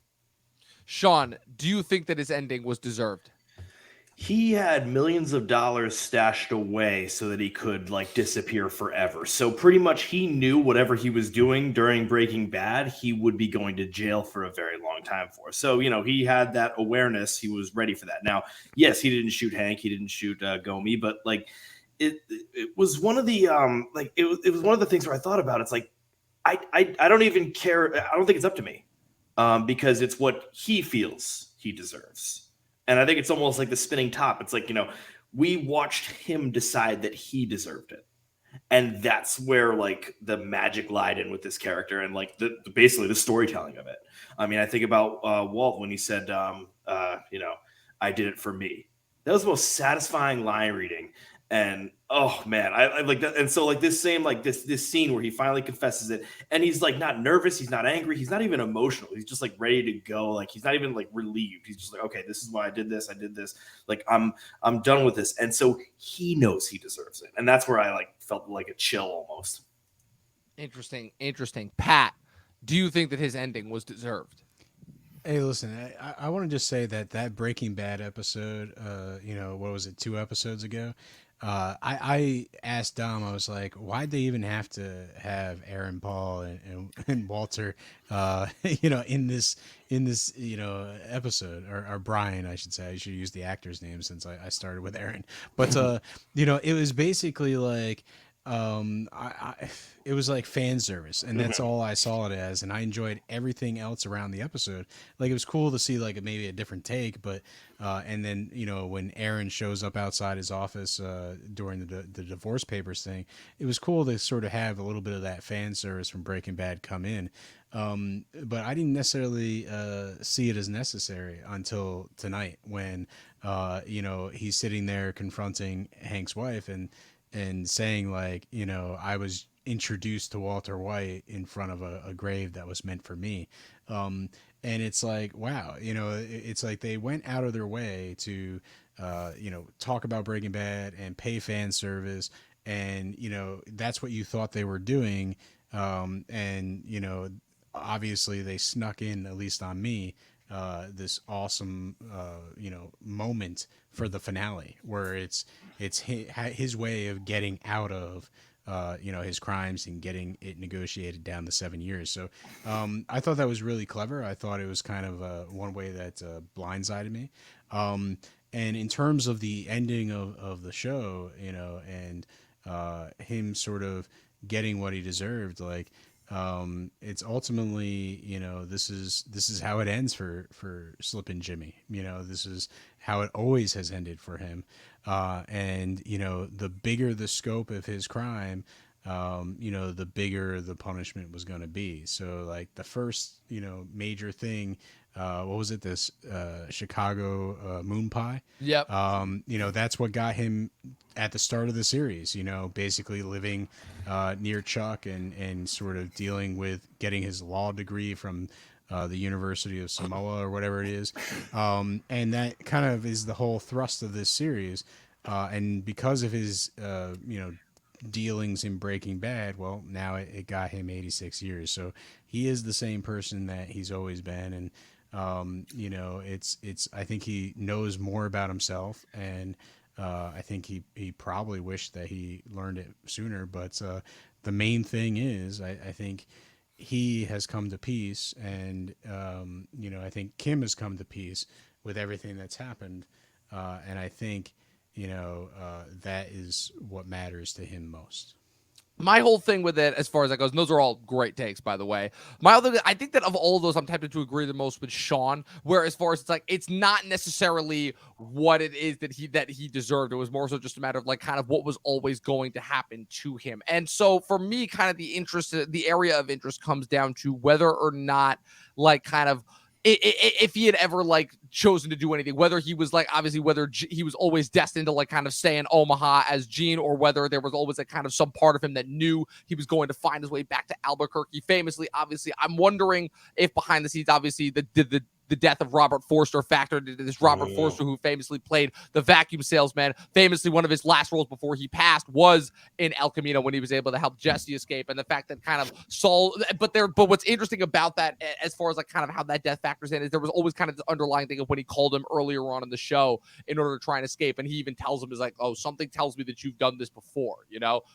Sean, do you think that his ending was deserved? He had millions of dollars stashed away so that he could like disappear forever. So pretty much he knew whatever he was doing during Breaking Bad, he would be going to jail for a very long time for. So, he had that awareness. He was ready for that. Now, yes, he didn't shoot Hank. He didn't shoot Gomi, but like it was one of the it was one of the things where I thought about it. It's like, I don't even care. I don't think it's up to me because it's what he feels he deserves. And I think it's almost like the spinning top. It's like, we watched him decide that he deserved it. And that's where like the magic lied in with this character and like basically the storytelling of it. I mean, I think about Walt when he said, I did it for me. That was the most satisfying line reading. And oh man, I like that. And so like this same like this scene where he finally confesses it, and he's like not nervous, he's not angry, he's not even emotional. He's just like ready to go. Like he's not even like relieved. He's just like, okay, this is why I did this. Like I'm done with this. And so he knows he deserves it. And that's where I like felt like a chill almost. Interesting. Pat, do you think that his ending was deserved? Hey, listen, I want to just say that Breaking Bad episode, what was it, 2 episodes ago? I asked Dom, I was like, why'd they even have to have Aaron Paul and Walter, in this episode, or Brian, I should say. I should use the actor's name since I started with Aaron. But, it was basically like, it was like fan service, and that's all I saw it as, and I enjoyed everything else around the episode. Like, it was cool to see like maybe a different take, but and then when Aaron shows up outside his office during the divorce papers thing, it was cool to sort of have a little bit of that fan service from Breaking Bad come in. But I didn't necessarily see it as necessary until tonight when he's sitting there confronting Hank's wife and saying like, I was introduced to Walter White in front of a grave that was meant for me. And it's like, wow, it's like they went out of their way to, talk about Breaking Bad and pay fan service. And, that's what you thought they were doing. And, obviously they snuck in, at least on me, this awesome, moment for the finale where it's his way of getting out of, his crimes and getting it negotiated down to 7 years. So I thought that was really clever. I thought it was kind of one way that blindsided me. And in terms of the ending of the show, and him sort of getting what he deserved, like, it's ultimately, this is how it ends for Slip and Jimmy. This is how it always has ended for him. And the bigger the scope of his crime, the bigger the punishment was going to be. So like the first, major thing, what was it? This Chicago moon pie. Yep. That's what got him at the start of the series. Basically living near Chuck and sort of dealing with getting his law degree from the University of Samoa or whatever it is. And that kind of is the whole thrust of this series. And because of his, dealings in Breaking Bad, well, now it got him 86 years. So he is the same person that he's always been. And, I think he knows more about himself, and I think he probably wished that he learned it sooner. But the main thing is, I think he has come to peace, and I think Kim has come to peace with everything that's happened, and I think that is what matters to him most. My whole thing with it, as far as that goes, and those are all great takes, by the way. My other, I think that of all of those, I'm tempted to agree the most with Sean. Where as far as it's like, it's not necessarily what it is that he deserved. It was more so just a matter of like kind of what was always going to happen to him. And so for me, kind of the area of interest comes down to whether or not like kind of if he had ever like chosen to do anything, whether he was like obviously whether he was always destined to like kind of stay in Omaha as Gene, or whether there was always a kind of some part of him that knew he was going to find his way back to Albuquerque. Famously, obviously, I'm wondering if behind the scenes, obviously the death of Robert Forster factored into this. Robert Forster, who famously played the vacuum salesman, famously one of his last roles before he passed was in El Camino when he was able to help Jesse escape. And the fact that kind of Saul, but what's interesting about that, as far as like kind of how that death factors in, is there was always kind of the underlying thing of when he called him earlier on in the show in order to try and escape. And he even tells him, is like, oh, something tells me that you've done this before,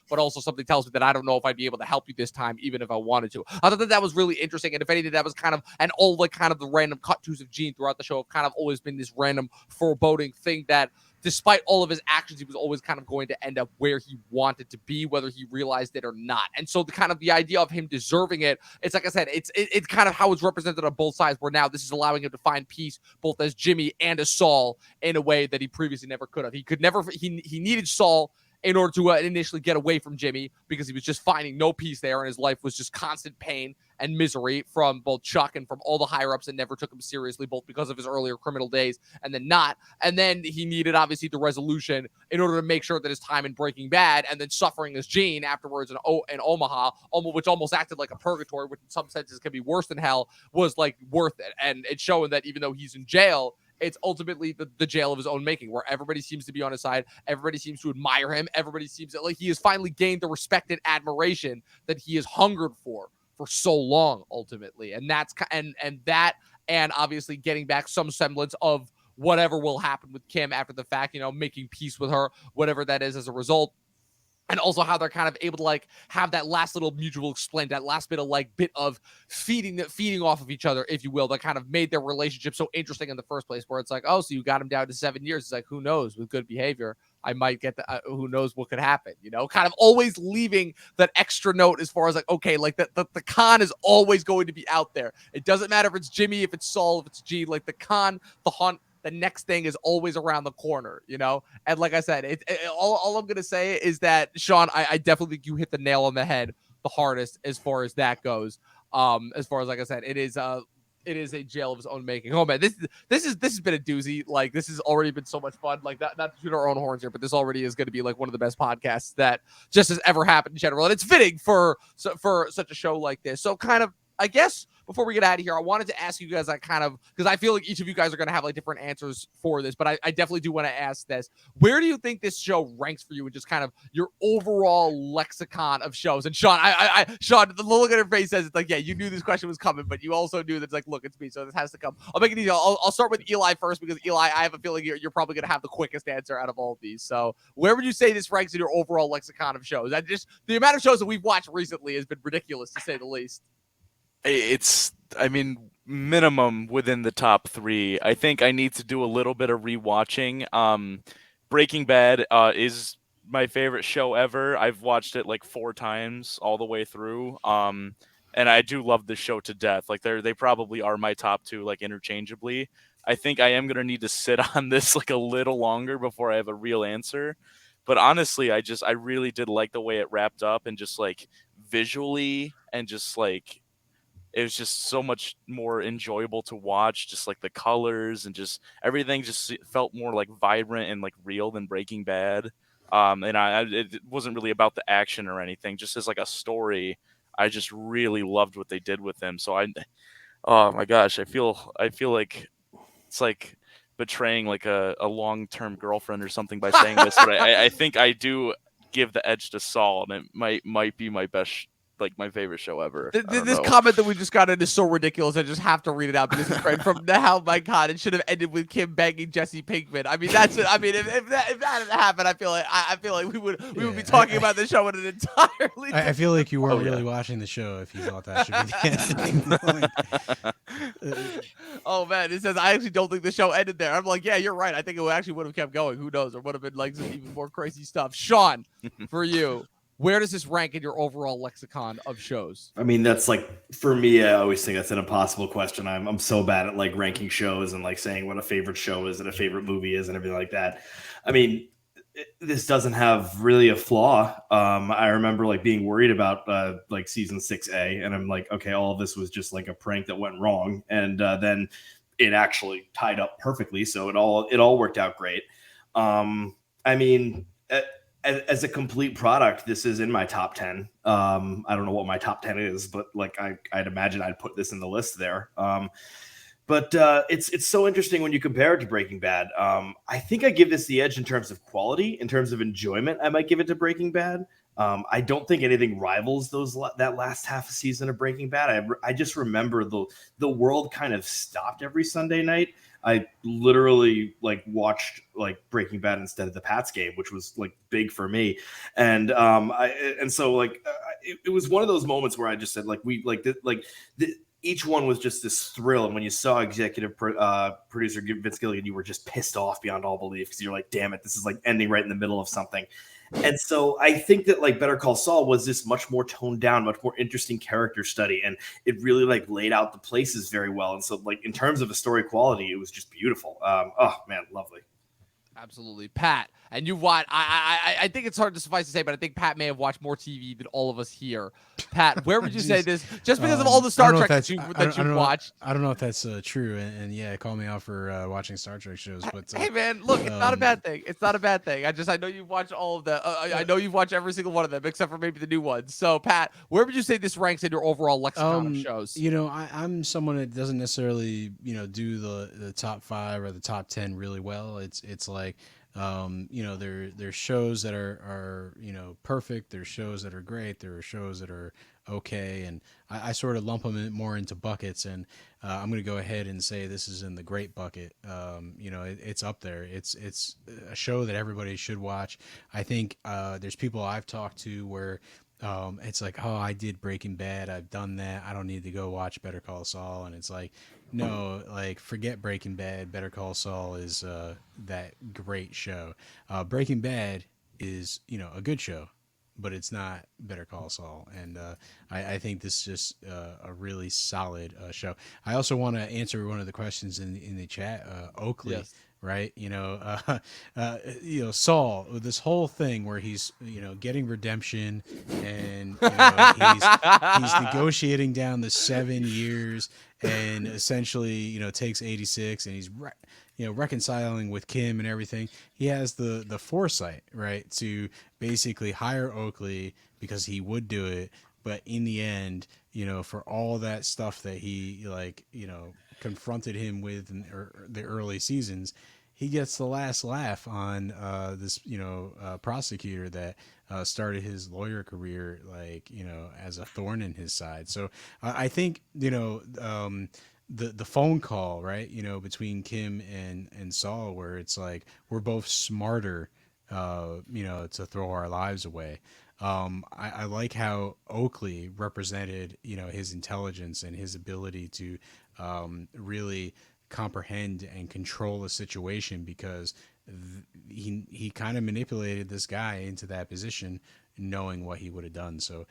but also something tells me that I don't know if I'd be able to help you this time, even if I wanted to. I thought that was really interesting. And if anything, that was kind of, and all like kind of the random cut-tos of Gene throughout the show have kind of always been this random foreboding thing that despite all of his actions, he was always kind of going to end up where he wanted to be, whether he realized it or not. And so the kind of the idea of him deserving it, it's like I said, it's kind of how it's represented on both sides, where now this is allowing him to find peace both as Jimmy and as Saul in a way that he previously never could have. He needed Saul in order to initially get away from Jimmy, because he was just finding no peace there, and his life was just constant pain and misery from both Chuck and from all the higher-ups that never took him seriously, both because of his earlier criminal days and then not. And then he needed, obviously, the resolution in order to make sure that his time in Breaking Bad and then suffering as Gene afterwards in Omaha, which almost acted like a purgatory, which in some senses can be worse than hell, was, like, worth it. And it's showing that even though he's in jail, it's ultimately the jail of his own making, where everybody seems to be on his side. Everybody seems to admire him. Everybody seems like he has finally gained the respect and admiration that he has hungered for so long, ultimately. And that's and obviously getting back some semblance of whatever will happen with Kim after the fact, making peace with her, whatever that is as a result. And also how they're kind of able to like have that last little mutual explain, that last bit of feeding off of each other, if you will, that kind of made their relationship so interesting in the first place, where it's like, oh, so you got him down to 7 years. It's like, who knows, with good behavior, I might get who knows what could happen, kind of always leaving that extra note as far as like, okay, like the con is always going to be out there. It doesn't matter if it's Jimmy, if it's Saul, if it's Gene, like the con, the hunt, the next thing is always around the corner, And like I said, all I'm going to say is that, Sean, I definitely think you hit the nail on the head the hardest as far as that goes. As far as, like I said, it is a jail of his own making. Oh man, this has been a doozy. Like, this has already been so much fun. Like, not to shoot our own horns here, but this already is going to be like one of the best podcasts that just has ever happened in general. And it's fitting for such a show like this. So kind of, I guess, before we get out of here, I wanted to ask you guys, because I feel like each of you guys are going to have like different answers for this, but I definitely do want to ask this. Where do you think this show ranks for you in just kind of your overall lexicon of shows? And Sean, Sean, the look at her face says it's like, yeah, you knew this question was coming, but you also knew that it's like, look, it's me, so this has to come. I'll make it easy. I'll start with Eli first, because Eli, I have a feeling you're probably going to have the quickest answer out of all of these. So where would you say this ranks in your overall lexicon of shows? That just the amount of shows that we've watched recently has been ridiculous, to say the least. It's, I mean, minimum within the top 3. I think I need to do a little bit of rewatching. Breaking Bad is my favorite show ever. I've watched it like 4 times all the way through. and I do love the show to death. Like they probably are my top two, like interchangeably. I think I am gonna need to sit on this like a little longer before I have a real answer. But honestly, I really did like the way it wrapped up, and just like visually, and just like it was just so much more enjoyable to watch. Just like the colors and just everything just felt more like vibrant and like real than Breaking Bad. And it wasn't really about the action or anything. Just as like a story, I just really loved what they did with him. So oh my gosh, I feel like it's like betraying like a long-term girlfriend or something by saying this, but I think I do give the edge to Saul, and it might be my best, like my favorite show ever. I don't This know. comment that we just got in is so ridiculous. I just have to read it out because it's right from now. My God, it should have ended with Kim banging Jesse Pinkman. I mean, that's it. I mean, if that had happened, I feel like we would be talking about the show in an entirely. I feel like you weren't Oh, yeah. really watching the show if you thought that should be the ending. Oh man, it says I actually don't think the show ended there. I'm like, yeah, you're right. I think it actually would have kept going. Who knows? Or would have been like some even more crazy stuff. Sean, for you, where does this rank in your overall lexicon of shows? I mean, that's like, for me, I always think that's an impossible question. I'm so bad at like ranking shows and like saying what a favorite show is and a favorite movie is and everything like that. I mean, this doesn't have really a flaw. I remember like being worried about like season 6A, and I'm like, okay, all of this was just like a prank that went wrong, and then it actually tied up perfectly, so it all worked out great. I mean, as a complete product, this is in my top 10. I don't know what my top 10 is, but like I'd imagine I'd put this in the list there. But it's so interesting when you compare it to Breaking Bad. I think I give this the edge in terms of quality, in terms of enjoyment. I might give it to Breaking Bad. I don't think anything rivals that last half a season of Breaking Bad. I just remember the world kind of stopped every Sunday night. I literally like watched like Breaking Bad instead of the Pats game, which was like big for me. And so like it was one of those moments where I just said like each one was just this thrill. And when you saw executive producer Vince Gilligan, you were just pissed off beyond all belief because you're like, damn it, this is like ending right in the middle of something. And so I think that like Better Call Saul was this much more toned down, much more interesting character study. And it really like laid out the places very well. And so like in terms of a story quality, it was just beautiful. Oh man, lovely. Absolutely, Pat. And you've watched. I think it's hard to suffice to say, but I think Pat may have watched more TV than all of us here. Pat, where would you say this? Just because of all the Star Trek that you've watched. I don't know if that's true. And yeah, call me out for watching Star Trek shows. But hey, man, look, it's not a bad thing. It's not a bad thing. I know you've watched all of the. I know you've watched every single one of them, except for maybe the new ones. So, Pat, where would you say this ranks in your overall lexicon of shows? You know, I'm someone that doesn't necessarily do the top 5 or the top 10 really well. It's like. There's shows that are perfect. There's shows that are great. There are shows that are okay, and I sort of lump them more into buckets. And I'm going to go ahead and say this is in the great bucket. It's up there. It's a show that everybody should watch. I think there's people I've talked to where. It's like, oh, I did Breaking Bad. I've done that. I don't need to go watch Better Call Saul. And it's like, no, like forget Breaking Bad. Better Call Saul is that great show. Breaking Bad is, a good show, but it's not Better Call Saul. And I think this is just a really solid show. I also want to answer one of the questions in the chat. Oakley. Yes. Right, Saul, this whole thing where he's, getting redemption, and he's negotiating down the 7 years, and essentially, takes 86, and he's reconciling with Kim and everything. He has the foresight, right, to basically hire Oakley because he would do it, but in the end, for all that stuff that he confronted him with in the early seasons, he gets the last laugh on this prosecutor that started his lawyer career as a thorn in his side. So I think the phone call, right, between Kim and Saul, where it's like we're both smarter to throw our lives away. I like how Oakley represented, his intelligence and his ability to really comprehend and control the situation, because he kind of manipulated this guy into that position, knowing what he would have done. So,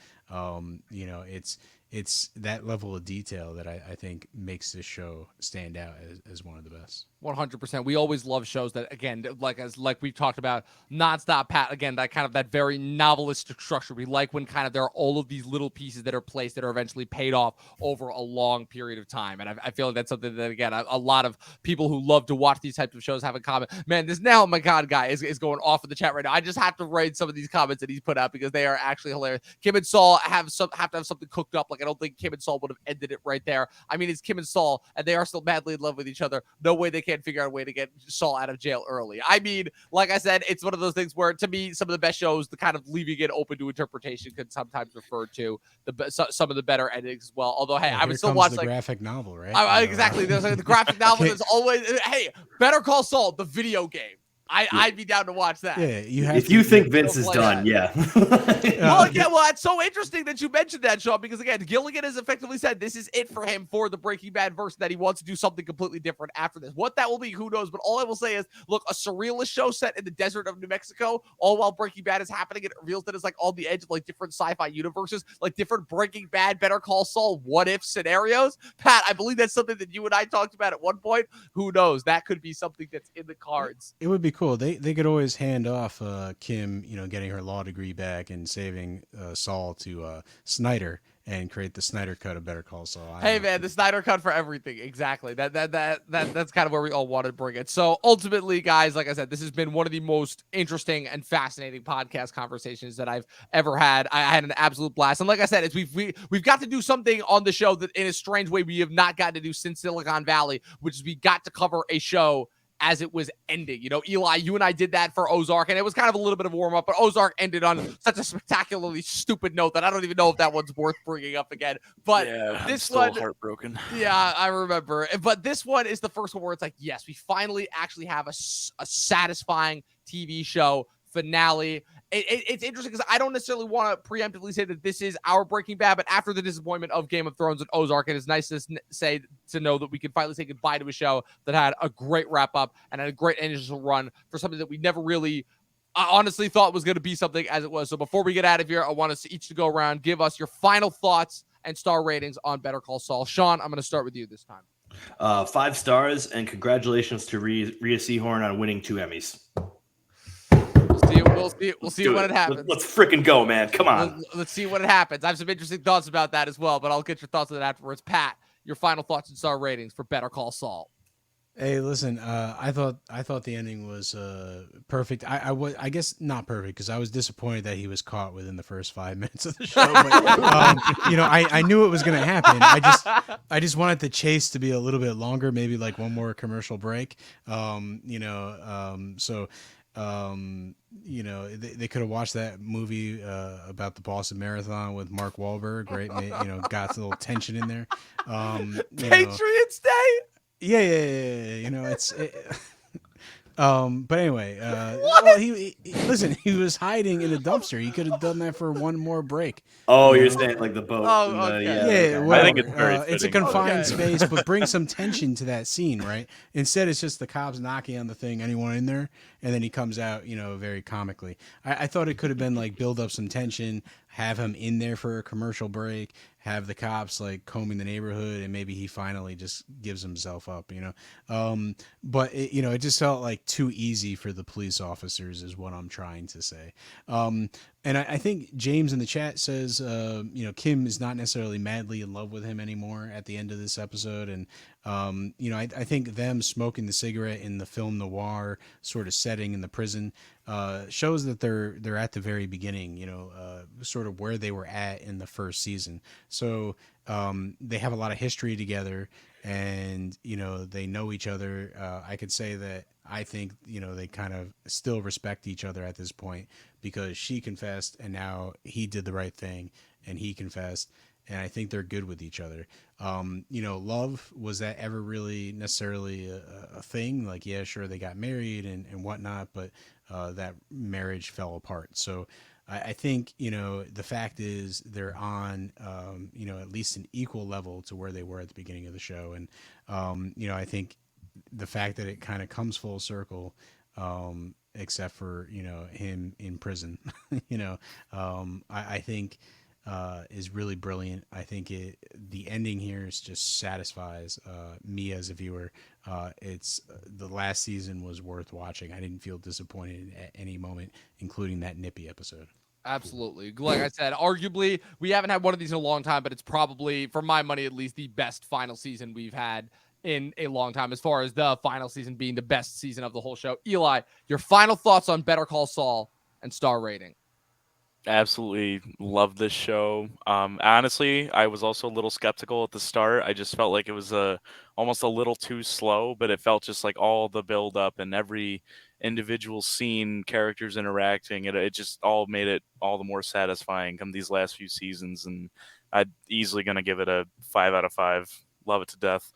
it's that level of detail that I think makes this show stand out as one of the best. 100%. We always love shows that, again, like we've talked about, nonstop, Pat. Again, that very novelistic structure. We like when kind of there are all of these little pieces that are placed that are eventually paid off over a long period of time. And I feel like that's something that, again, a lot of people who love to watch these types of shows have in common. Man, this Now My God guy is going off in the chat right now. I just have to read some of these comments that he's put out because they are actually hilarious. Kim and Saul have to have something cooked up. Like, I don't think Kim and Saul would have ended it right there. I mean, it's Kim and Saul, and they are still madly in love with each other. No way they can't figure out a way to get Saul out of jail early. I mean, like I said, it's one of those things where, to me, some of the best shows, the kind of leaving it open to interpretation, could sometimes refer to some of the better endings as well. Although, hey, I would still watch the graphic novel, right? Exactly. There's the graphic novel. There's always, hey, Better Call Saul, the video game. I'd be down to watch that. Yeah, if you think Vince is done, yeah. Well, it's so interesting that you mentioned that, Sean, because again, Gilligan has effectively said this is it for him for the Breaking Bad verse, that he wants to do something completely different after this. What that will be, who knows? But all I will say is, look, a surrealist show set in the desert of New Mexico, all while Breaking Bad is happening, it reveals that it's like on the edge of like different sci-fi universes, like different Breaking Bad, Better Call Saul, what if scenarios. Pat, I believe that's something that you and I talked about at one point. Who knows? That could be something that's in the cards. It would be cool. They could always hand off Kim, getting her law degree back and saving Saul to Snyder and create the Snyder cut of Better Call Saul. Hey man, the Snyder cut for everything. Exactly. That's kind of where we all want to bring it. So ultimately, guys, like I said, this has been one of the most interesting and fascinating podcast conversations that I've ever had. I had an absolute blast. And like I said, it's we've got to do something on the show that in a strange way we have not gotten to do since Silicon Valley, which is we got to cover a show as it was ending. Eli, you and I did that for Ozark, and it was kind of a little bit of a warm-up, but Ozark ended on such a spectacularly stupid note that I don't even know if that one's worth bringing up again. But yeah, this still one, heartbroken. Yeah, I remember. But this one is the first one where it's like, yes, we finally actually have a satisfying TV show finale. It's interesting because I don't necessarily want to preemptively say that this is our Breaking Bad, but after the disappointment of Game of Thrones and Ozark, it is nice to know that we can finally say goodbye to a show that had a great wrap up and had a great initial run for something that we never really honestly thought was going to be something as it was. So before we get out of here, I want us each to go around, give us your final thoughts and star ratings on Better Call Saul. Sean, I'm going to start with you this time. 5 stars, and congratulations to Rhea Seehorn on winning 2 Emmys. We'll see when it happens. Let's freaking go, man. Come on. Let's see when it happens. I have some interesting thoughts about that as well, but I'll get your thoughts on that afterwards. Pat, your final thoughts and star ratings for Better Call Saul. Hey, listen, I thought the ending was perfect. I guess not perfect because I was disappointed that he was caught within the first 5 minutes of the show. But, I knew it was going to happen. I just wanted the chase to be a little bit longer, maybe like one more commercial break. They could have watched that movie about the Boston Marathon with Mark Wahlberg, right? Got a little tension in there. Patriots Day. Yeah. But anyway, well, he listen. He was hiding in a dumpster. He could have done that for one more break. Oh, you're saying like the boat? Oh, okay. Yeah. I think it's very it's a confined space, but bring some tension to that scene, right? Instead, it's just the cops knocking on the thing. Anyone in there? And then he comes out, very comically. I thought it could have been like build up some tension, have him in there for a commercial break, have the cops like combing the neighborhood, and maybe he finally just gives himself up, But it just felt like too easy for the police officers, is what I'm trying to say. And I think James in the chat says, Kim is not necessarily madly in love with him anymore at the end of this episode. And, I think them smoking the cigarette in the film noir sort of setting in the prison shows that they're at the very beginning, sort of where they were at in the first season. So they have a lot of history together, and, they know each other. I could say that I think, they kind of still respect each other at this point because she confessed and now he did the right thing and he confessed. And I think they're good with each other. Love, was that ever really necessarily a thing? Like, yeah, sure, they got married and whatnot, but that marriage fell apart. So I think, the fact is they're on, at least an equal level to where they were at the beginning of the show. And, I think the fact that it kind of comes full circle, except for, him in prison, I think is really brilliant. I think the ending here is just satisfies me as a viewer. It's the last season was worth watching. I didn't feel disappointed at any moment, including that nippy episode. Absolutely. Like I said, arguably, we haven't had one of these in a long time, but it's probably, for my money at least, the best final season we've had in a long time, as far as the final season being the best season of the whole show. Eli, your final thoughts on Better Call Saul and star rating? Absolutely love this show. Honestly, I was also a little skeptical at the start. I just felt like it was almost a little too slow, but it felt just like all the build up and every individual scene, characters interacting, it just all made it all the more satisfying come these last few seasons. And I'm easily gonna give it a 5 out of 5. Love it to death.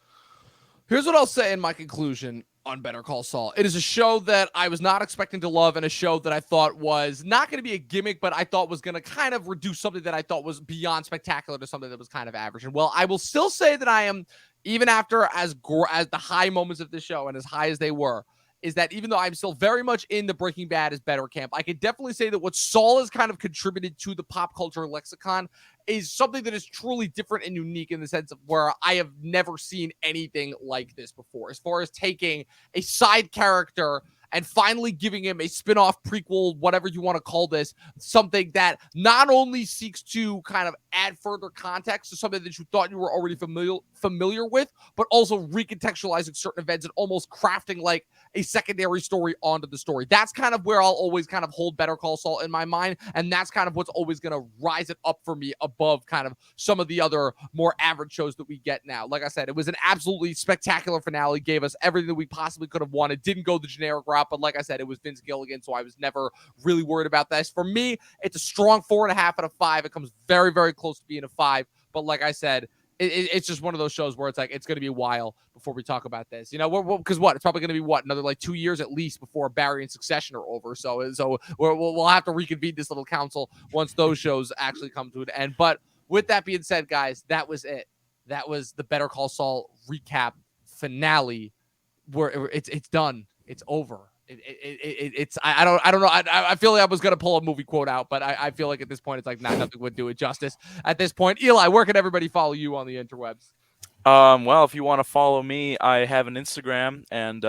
Here's what I'll say in my conclusion on Better Call Saul. It is a show that I was not expecting to love, and a show that I thought was not going to be a gimmick, but I thought was going to kind of reduce something that I thought was beyond spectacular to something that was kind of average. And well, I will still say that I am, even after as the high moments of this show and as high as they were, is that even though I'm still very much in the Breaking Bad is better camp, I could definitely say that what Saul has kind of contributed to the pop culture lexicon is something that is truly different and unique, in the sense of where I have never seen anything like this before, as far as taking a side character and finally giving him a spin-off, prequel, whatever you want to call this, something that not only seeks to kind of add further context to something that you thought you were already familiar with, but also recontextualizing certain events and almost crafting like a secondary story onto the story. That's kind of where I'll always kind of hold Better Call Saul in my mind, and that's kind of what's always going to rise it up for me above kind of some of the other more average shows that we get now. Like I said, it was an absolutely spectacular finale, gave us everything that we possibly could have wanted, didn't go the generic route, but like I said, it was Vince Gilligan, so I was never really worried about this. For me, it's a strong 4.5 out of 5. It comes very, very close to being a 5, but like I said, it's just one of those shows where it's like, it's going to be a while before we talk about this, you know, because it's probably going to be another like 2 years at least before Barry and Succession are over. So we'll have to reconvene this little council once those shows actually come to an end. But with that being said, guys, that was it. That was the Better Call Saul recap finale, where it's done. It's over. I don't know. I feel like I was gonna pull a movie quote out, but I feel like at this point it's like nothing would do it justice. At this point, Eli, where can everybody follow you on the interwebs? Well, if you want to follow me, I have an Instagram, and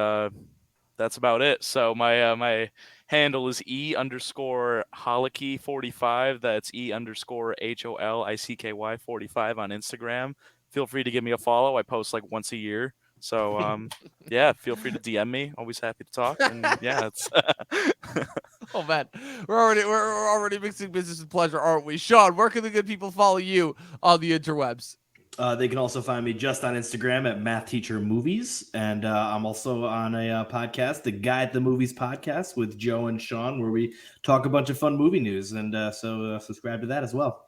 that's about it. So my handle is E_Holicky45. That's E_HOLICKY 45 on Instagram. Feel free to give me a follow. I post like once a year. So yeah, feel free to DM me. Always happy to talk. And yeah, it's Oh man, we're already mixing business and pleasure, aren't we? Sean, where can the good people follow you on the interwebs? They can also find me just on Instagram at Math Teacher Movies, and I'm also on a podcast, the Guy at the Movies podcast with Joe and Sean, where we talk a bunch of fun movie news, and so subscribe to that as well.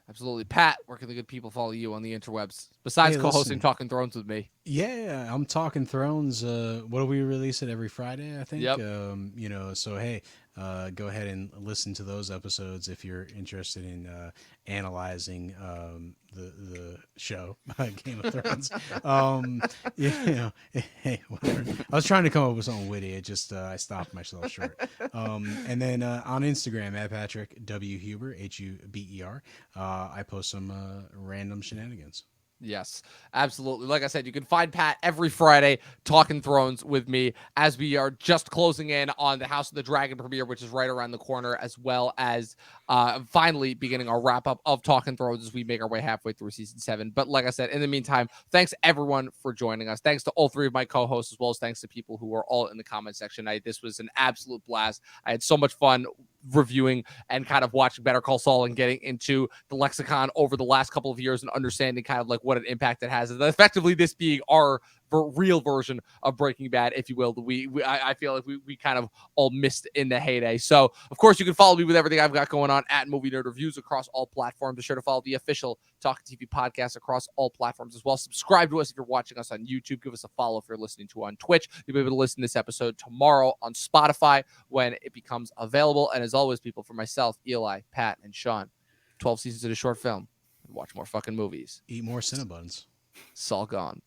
Absolutely. Pat, where can the good people follow you on the interwebs? Besides co-hosting Talking Thrones with me. Yeah, I'm Talking Thrones. What do we release it every Friday, I think? Yep. You know, so hey, go ahead and listen to those episodes if you're interested in analyzing the show Game of Thrones. You know, hey, whatever. I was trying to come up with something witty. It just I stopped myself short. And then on Instagram at Patrick W Huber HUBER, I post some random shenanigans. Yes, absolutely. Like I said, you can find Pat every Friday Talking Thrones with me, as we are just closing in on the House of the Dragon premiere, which is right around the corner, as well as finally beginning our wrap up of Talking Thrones as we make our way halfway through season 7. But like I said, in the meantime, thanks everyone for joining us. Thanks to all 3 of my co-hosts, as well as thanks to people who are all in the comment section. This was an absolute blast. I had so much fun reviewing and kind of watching Better Call Saul and getting into the lexicon over the last couple of years and understanding kind of like what an impact it has. And effectively this being our real version of Breaking Bad, if you will, I feel like we kind of all missed in the heyday. So of course you can follow me with everything I've got going on at Movie Nerd Reviews across all platforms. Be sure to follow the official Talking TV podcast across all platforms as well. Subscribe to us if you're watching us on YouTube. Give us a follow if you're listening to on Twitch. You'll be able to listen to this episode tomorrow on Spotify when it becomes available. And as always, people, for myself, Eli, Pat, and Sean, 12 seasons of a short film. Watch more fucking movies. Eat more Cinnabons. Saul Gone.